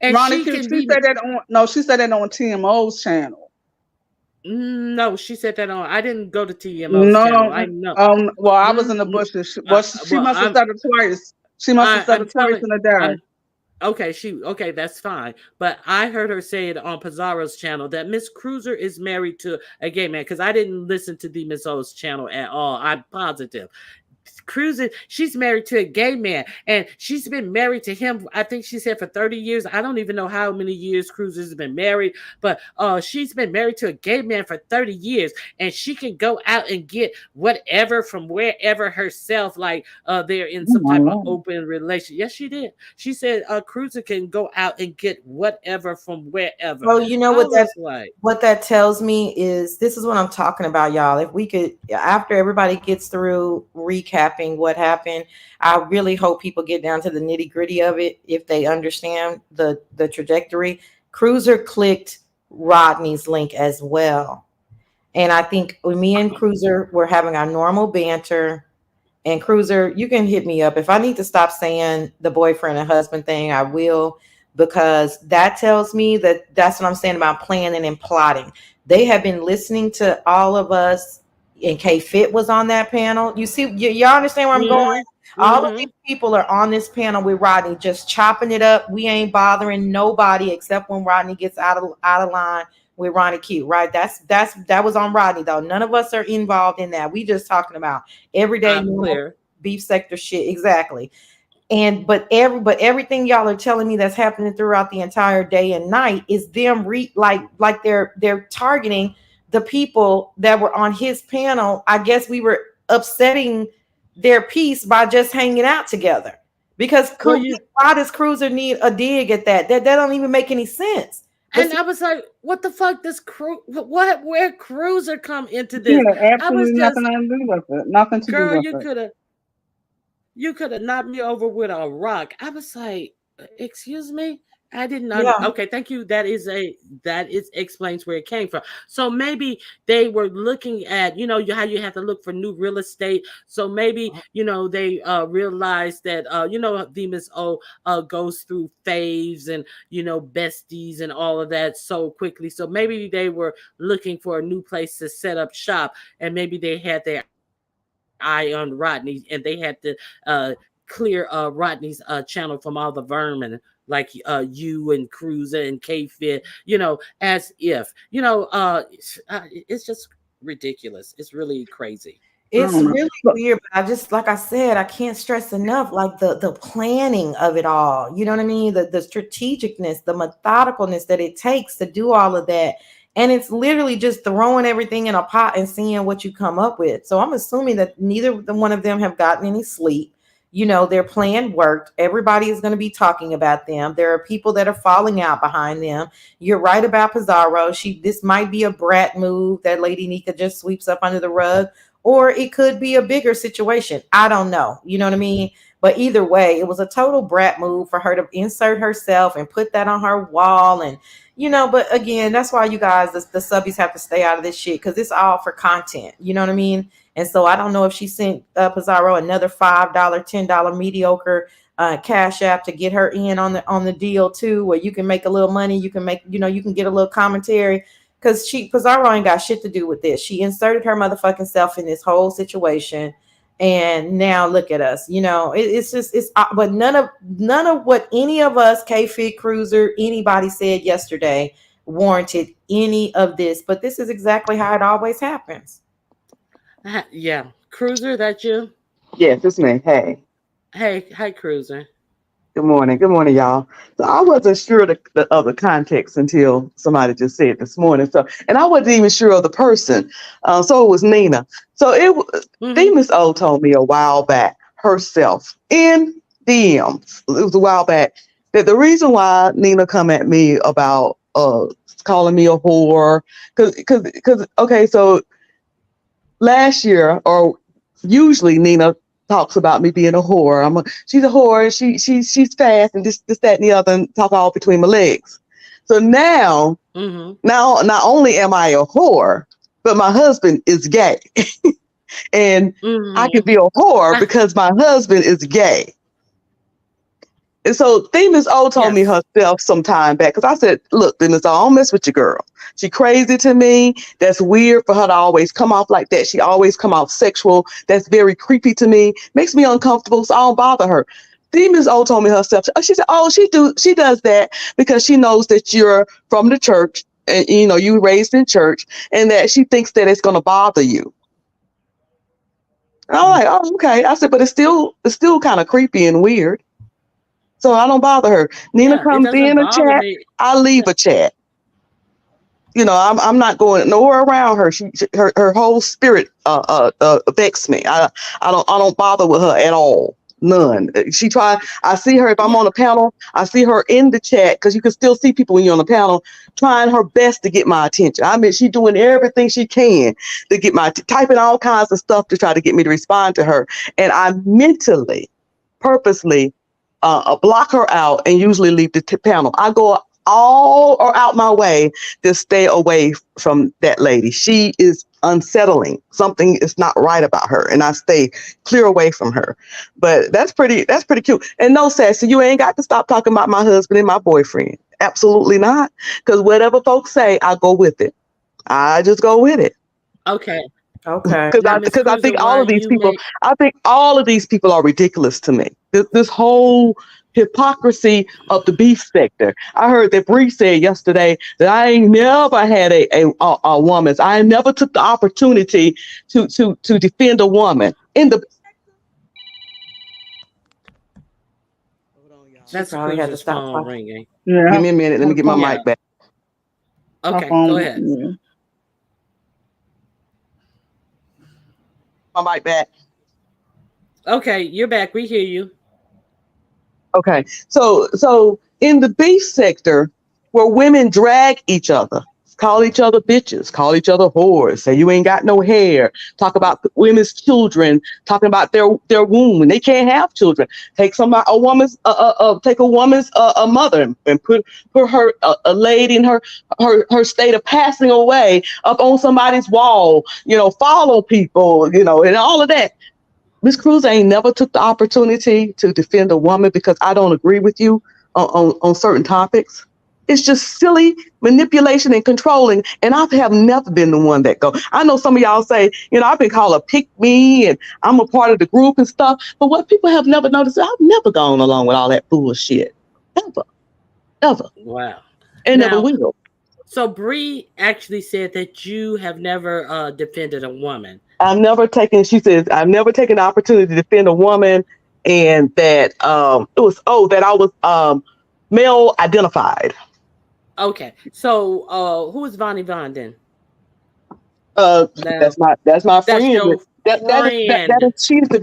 and Ronnie she Q, can she be. said that on no, she said that on TMO's channel. No, she said that on. I didn't go to TMO's channel. I No, know. well, I was in the Mm, bushes. Well, she well, must have said it twice. She must have said I'm it twice telling. in a day. I'm okay, that's fine. But I heard her say it on Pizarro's channel that Miss Cruiser is married to a gay man because I didn't listen to the Miss O's channel at all. I'm positive. Cruising, she's married to a gay man, and she's been married to him. I think she said for 30 years. I don't even know how many years Cruiser's been married, but she's been married to a gay man for 30 years, and she can go out and get whatever from wherever herself, like they're in Oh some my type of Lord. open relation. Yes, she did. She said Cruiser can go out and get whatever from wherever. Well, you know I what was like, that tells me is this is what I'm talking about, y'all. If we could, after everybody gets through recapping what happened, I really hope people get down to the nitty gritty of it if they understand the trajectory. Cruiser clicked Rodney's link as well, and I think me and Cruiser were having our normal banter. And Cruiser, you can hit me up if I need to stop saying the boyfriend and husband thing. I will, because that tells me that that's what I'm saying about planning and plotting. They have been listening to all of us, and K Fit was on that panel. You see, y'all understand where I'm going? All of mm-hmm. these people are on this panel with Rodney, just chopping it up. We ain't bothering nobody except when Rodney gets out of line with Ronnie Q. Right? That was on Rodney though. None of us are involved in that. We just talking about everyday I'm normal clear. beef sector shit. Exactly. And but everything y'all are telling me that's happening throughout the entire day and night is them like they're targeting the people that were on his panel. I guess we were upsetting their peace by just hanging out together. Because Well, you why does Cruiser need a dig at that? That don't even make any sense. But And I was like, what the fuck does where Cruiser come into She this? had I was absolutely nothing just, to do with it. Nothing to do girl, with you it. could have knocked me over with a rock. I was like, excuse me? I didn't yeah, okay, thank you. That is explains where it came from. So maybe they were looking at, how you have to look for new real estate. So maybe, they realized that Demas O goes through faves and besties and all of that so quickly. So maybe they were looking for a new place to set up shop, and maybe they had their eye on Rodney, and they had to clear Rodney's channel from all the vermin like you and Cruiser and K-Fit, as if, it's just ridiculous. It's really crazy. I it's don't know. really But weird, but I just, like I said, I can't stress enough, like the planning of it all. You know what I mean? The strategicness, the methodicalness that it takes to do all of that. And it's literally just throwing everything in a pot and seeing what you come up with. So I'm assuming that neither one of them have gotten any sleep. Their plan worked. Everybody is going to be talking about them. There are people that are falling out behind them. You're right about Pizarro. This might be a brat move that Lady Nika just sweeps up under the rug, or it could be a bigger situation. I don't know. You know what I mean? But either way, it was a total brat move for her to insert herself and put that on her wall. And, but again, that's why you guys, the subbies have to stay out of this shit, because it's all for content. You know what I mean? And so I don't know if she sent Pizarro another $5, $10 mediocre cash app to get her in on the deal too, where you can make a little money. You can make, you can get a little commentary. Because Pizarro ain't got shit to do with this. She inserted her motherfucking self in this whole situation. And now look at us. It's just but none of what any of us, K-Fit Cruiser, anybody said yesterday warranted any of this. But this is exactly how it always happens. Yeah, Cruiser, that you? Yes, it's me. Hey, Hey, hi, Cruiser. good morning. Good morning, y'all. So I wasn't sure of the context until somebody just said this morning. So, and I wasn't even sure of the person. So it was Nina. So Mm-hmm. Famous O told me a while back herself in DMs. It was a while back that the reason why Nina come at me about calling me a whore because okay, so last year or usually Nina talks about me being a whore. She's a whore. She's fast and this that and the other and talk all between my legs. So Mm-hmm. now not only am I a whore, but my husband is gay, and I can Mm-hmm. be a whore Ah, because my husband is gay. And so Famous O told me yes. herself some time back, because I said, look, Famous O, I don't mess with your girl. She crazy to me. That's weird for her to always come off like that. She always come off sexual. That's very creepy to me. Makes me uncomfortable, so I don't bother her. Famous O told me herself, she said, oh, she does that because she knows that you're from the church and you raised in church, and that she thinks that it's gonna bother you. And I'm like, oh, okay. I said, but it's still kind of creepy and weird. So I don't bother her. Nina Yeah, it comes doesn't in a bother chat, me. I leave a chat. I'm not going nowhere around her. Her whole spirit affects me. I don't bother with her at all. None. I see her if I'm Yeah. on a panel. I see her in the chat because you can still see people when you're on the panel trying her best to get my attention. I mean, she's doing everything she can to get typing all kinds of stuff to try to get me to respond to her. And I mentally, purposely block her out and usually leave the panel. I go all or out my way to stay away from that lady. She is unsettling. Something is not right about her, and I stay clear away from her. But that's pretty cute. And no, Sassy, you ain't got to stop talking about my husband and my boyfriend. Absolutely not. Because whatever folks say, I go with it. I just go with it. Okay. Okay. Because Now, I Miss because I Cruiser, think why you make all of these people are ridiculous to me. This whole hypocrisy of the beef sector. I heard that Bree said yesterday that I ain't never had a woman's. I never took the opportunity to defend a woman in the. Hold on, y'all. She that's probably had to Cruiser's stop phone talking. ringing? Give Yeah, me a minute. Let me her get my phone, Yeah. mic back. her Okay, go phone. ahead. Yeah. My mic back. Okay, you're back. We hear you. Okay, so in the beef sector, where women drag each other, call each other bitches, call each other whores, say you ain't got no hair, talk about women's children, talking about their womb, and they can't have children. Take a woman's a mother and put her a lady in her state of passing away up on somebody's wall, follow people, and all of that. Miss Cruz ain't never took the opportunity to defend a woman because I don't agree with you on certain topics. It's just silly manipulation and controlling. And I have never been the one that go. I know some of y'all say, I've been called a pick me and I'm a part of the group and stuff. But what people have never noticed, I've never gone along with all that bullshit. Ever, ever, Wow. and never Now, will. so Bree actually said that you have never defended a woman. She says, I've never taken the opportunity to defend a woman, and that that I was male identified. Okay, so who is Vonnie Von then? Now, That's my that's friend. your That friend. is she's the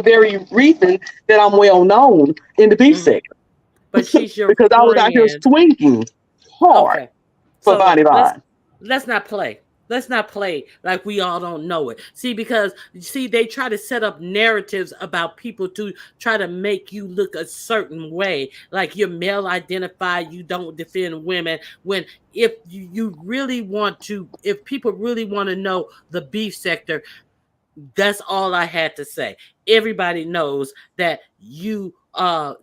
very reason that I'm well known in the beef Hmm. sector, But she's your because I was out here friend. swinging hard Okay. for So Bonnie Vine. let's not play. Let's not play like we all don't know it. See, because they try to set up narratives about people to try to make you look a certain way, like you're male identified, you don't defend women. When if you really want to, if people really want to know the beef sector, that's all I had to say. Everybody knows that you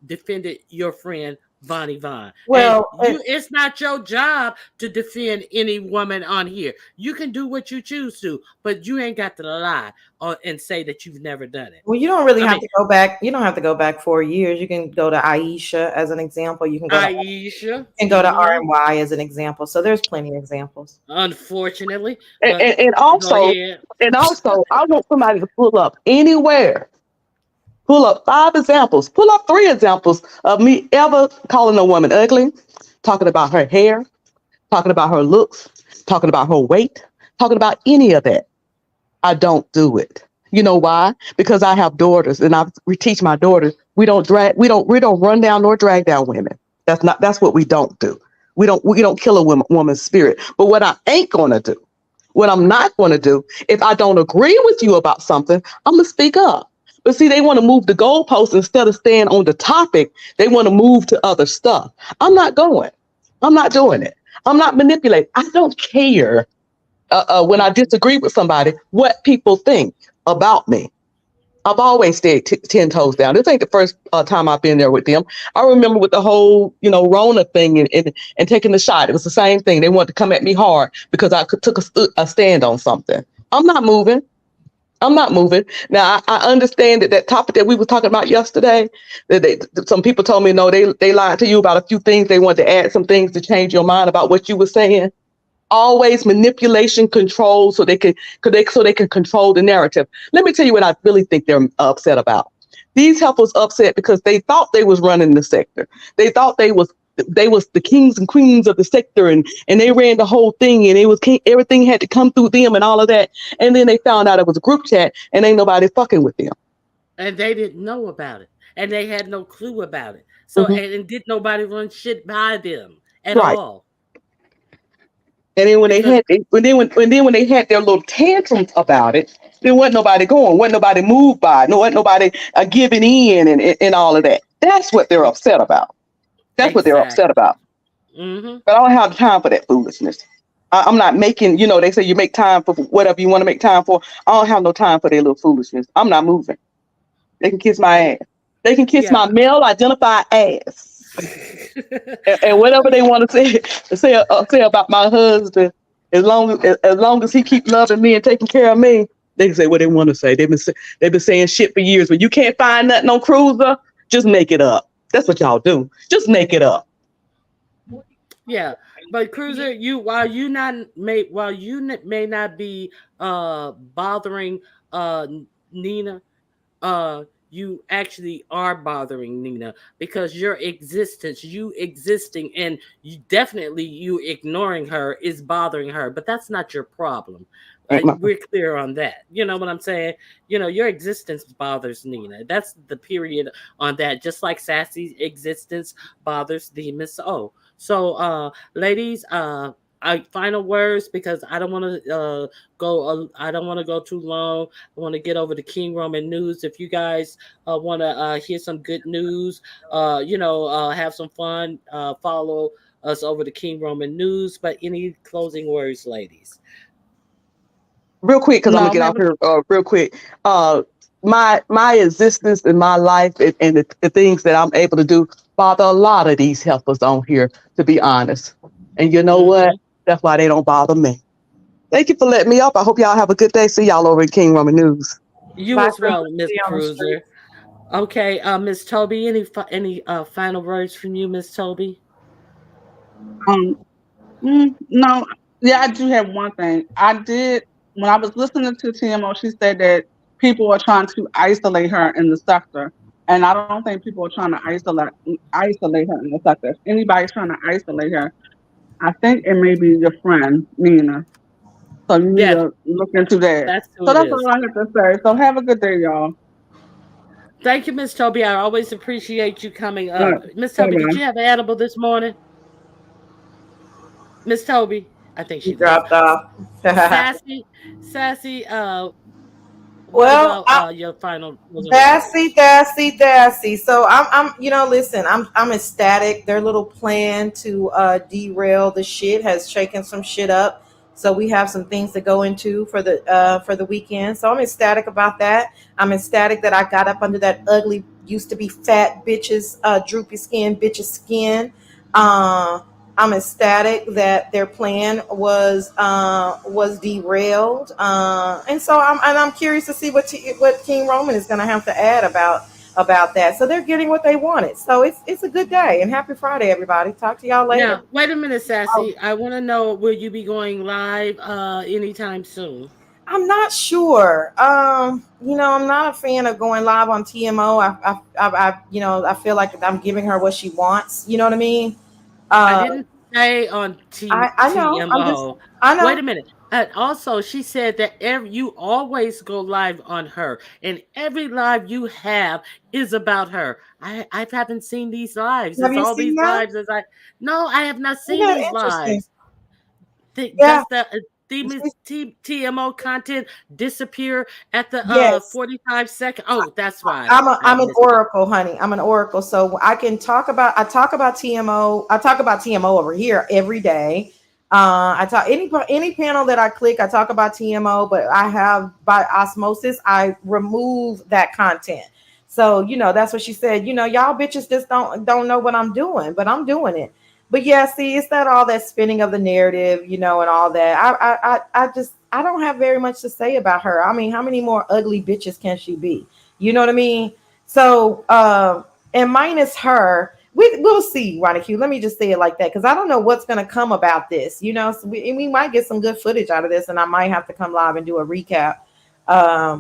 defended your friend Vonnie Vaughn. And Well, it's not your job to defend any woman on here. You can do what you choose to, but you ain't got to lie and say that you've never done it. well, you don't really I have mean, to go back. You don't have to go back 4 years. You can go to Aisha as an example. You can go to Aisha. RMY as an example. So there's plenty of examples. Unfortunately, And, but and, and go also, ahead. and also, I want somebody to pull up anywhere. Pull up 5 examples. Pull up 3 examples of me ever calling a woman ugly, talking about her hair, talking about her looks, talking about her weight, talking about any of that. I don't do it. You know why? Because I have daughters, and we teach my daughters we don't run down nor drag down women. That's what we don't do. We don't kill a woman's spirit. But what I ain't gonna do, what I'm not gonna do, if I don't agree with you about something, I'm gonna speak up. But see, they want to move the goalposts instead of staying on the topic. They want to move to other stuff. I'm not going. I'm not doing it. I'm not manipulating. I don't care when I disagree with somebody what people think about me. I've always stayed 10 toes down. This ain't the first time I've been there with them. I remember with the whole, Rona thing and taking the shot. It was the same thing. They wanted to come at me hard because I took a stand on something. I'm not moving. I'm not moving. Now, I understand that topic that we were talking about yesterday, some people told me, no, they lied to you about a few things. They wanted to add some things to change your mind about what you were saying. Always manipulation, control, so they can control the narrative. Let me tell you what I really think they're upset about. These helpers upset because they thought they was running the sector. They thought they was the kings and queens of the sector, and they ran the whole thing, and everything had to come through them and all of that. And then they found out it was a group chat, and ain't nobody fucking with them. And they didn't know about it. And they had no clue about it. So, Mhm. and did nobody run shit by them at Right. all. And then when Because they had their little tantrums about it, there wasn't nobody going, wasn't nobody moved by it, no, wasn't nobody giving in and all of that. That's what they're upset about. That's what they're upset exactly. about. Mm-hmm. But I don't have time for that foolishness. I'm not making, they say you make time for whatever you want to make time for. I don't have no time for their little foolishness. I'm not moving. They can kiss my ass. They can kiss Yeah. my male identified ass. And whatever they want to say about my husband, as long as he keep loving me and taking care of me, they can say what they want to say. They've been saying shit for years. When you can't find nothing on Cruiser, just make it up. That's what y'all do. Just make it up. Yeah, but Cruiser, while you may not be bothering Nina, you actually are bothering Nina because your existence, you existing, and you ignoring her is bothering her. But that's not your problem. Ain't my- We're clear on that. You know what I'm saying? Your existence bothers Nina. That's the period on that. Just like Sassy's existence bothers the Miss O. So, ladies, final words because I don't want to go. I don't want to go too long. I want to get over to King Roman news. If you guys want to hear some good news, have some fun. Follow us over to King Roman news. But any closing words, ladies? Real quick, because I'm gonna No, get off maybe here real quick. My existence in my life and the things that I'm able to do bother a lot of these helpers on here, to be honest. And you know what? Mm-hmm. That's why they don't bother me. Thank you for letting me up. I hope y'all have a good day. See y'all over in King Roman News. You Bye, as well, Miss Chrissy on the street. Cruiser. Okay, Miss Toby. Any final words from you, Miss Toby? um no, yeah, I do have one thing. I did when I was listening to TMO, she said that people are trying to isolate her in the sector. And I don't think people are trying to isolate her in the sector. If anybody's trying to isolate her, I think it may be your friend, Nina. So you need Yes, to look into that. that's who So it that's all is. I have to say. So have a good day, y'all. Thank you, Miss Toby. I always appreciate you coming All right. up. Miss Toby, did Bye-bye. you have an edible this morning? Miss Toby, I think She she left. dropped off. Sassy. What Well, about your final closing words? Thassy. So listen, I'm ecstatic. Their little plan to derail the shit has shaken some shit up. So we have some things to go into for the weekend. So I'm ecstatic about that. I'm ecstatic that I got up under that ugly used to be fat bitches, droopy skin, bitches skin. Uh, I'm ecstatic that their plan was derailed, and so I'm curious to see what King Roman is going to have to add about that. So they're getting what they wanted. So it's a good day and happy Friday, everybody. Talk to y'all later. Now, wait a minute, Oh, Sassy. I want to know, will you be going live anytime soon? I'm not sure. I'm not a fan of going live on TMO. I feel like I'm giving her what she wants. You know what I mean? I Uh, didn't say on I know. TMO. I Wait know. a minute. And also, she said that you always go live on her, and every live you have is about her. I haven't seen these lives. Have It's you all seen these that? lives. As I No, I have not Isn't seen that these interesting? lives. Yeah. Does the TMO content disappear at the Yes. 45 second? Oh, that's why I I'm an missed it. oracle, honey. I'm an oracle. So I talk about TMO. I talk about TMO over here every day. I talk any panel that I click, I talk about TMO, but I have by osmosis, I remove that content. So, that's what she said. Y'all bitches just don't know what I'm doing, but I'm doing it. But yeah, see, it's that all that spinning of the narrative, and all that. I don't have very much to say about her. I mean, how many more ugly bitches can she be? You know what I mean? So, and minus her, we'll see, Ronnie Q. Let me just say it like that because I don't know what's going to come about this. So we might get some good footage out of this, and I might have to come live and do a recap.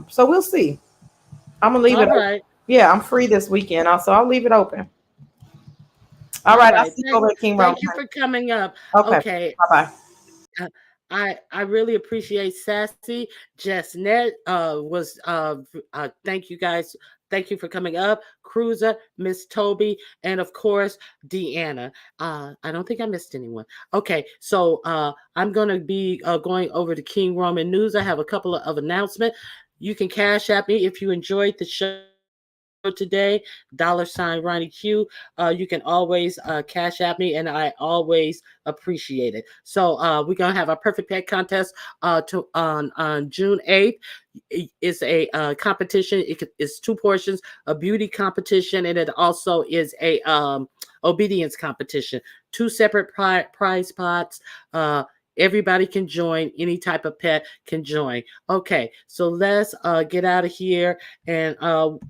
So we'll see. I'm gonna leave it All open. right. Yeah, I'm free this weekend, also. I'll leave it open. All All right, I'll right. see you over at King Roman. Thank you for coming up. Okay, Okay. bye bye. uh, I really appreciate Sassy. Jessnet was thank you guys. Thank you for coming up. Cruiser, Miss Toby, and of course Deanna. I don't think I missed anyone. Okay, so I'm gonna be going over to King Roman News. I have a couple of announcements. You can cash at me if you enjoyed the show today, $ Ronnie Q. You can always cash at me, and I always appreciate it. So we're gonna have our perfect pet contest on June 8th. It's a competition. It's two portions: a beauty competition, and it also is a obedience competition. Two separate prize pots. Everybody can join. Any type of pet can join. Okay, so let's get out of here, and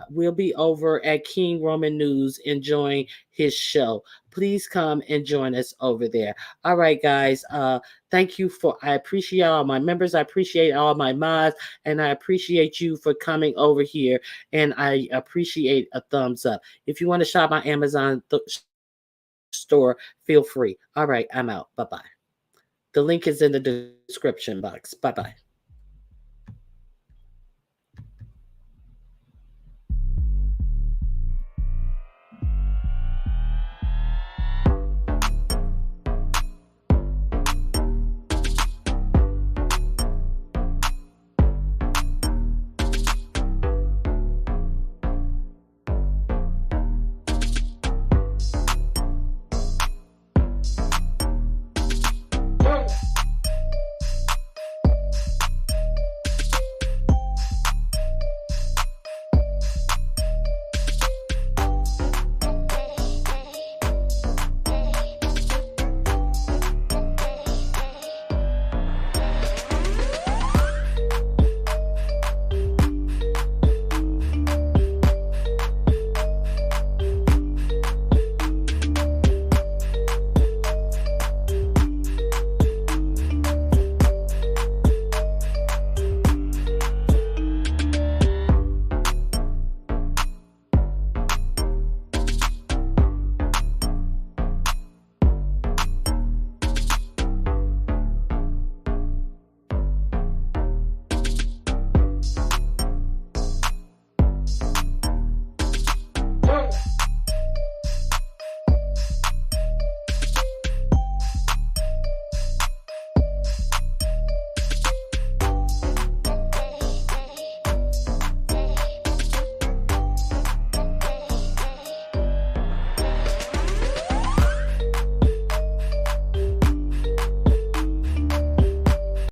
we'll be over at King Roman News enjoying his show. Please come and join us over there. All right, guys. Thank you I appreciate all my members. I appreciate all my mods, and I appreciate you for coming over here. And I appreciate a thumbs up. If you want to shop my Amazon store, feel free. All right, I'm out. Bye bye. The link is in the description box. Bye bye.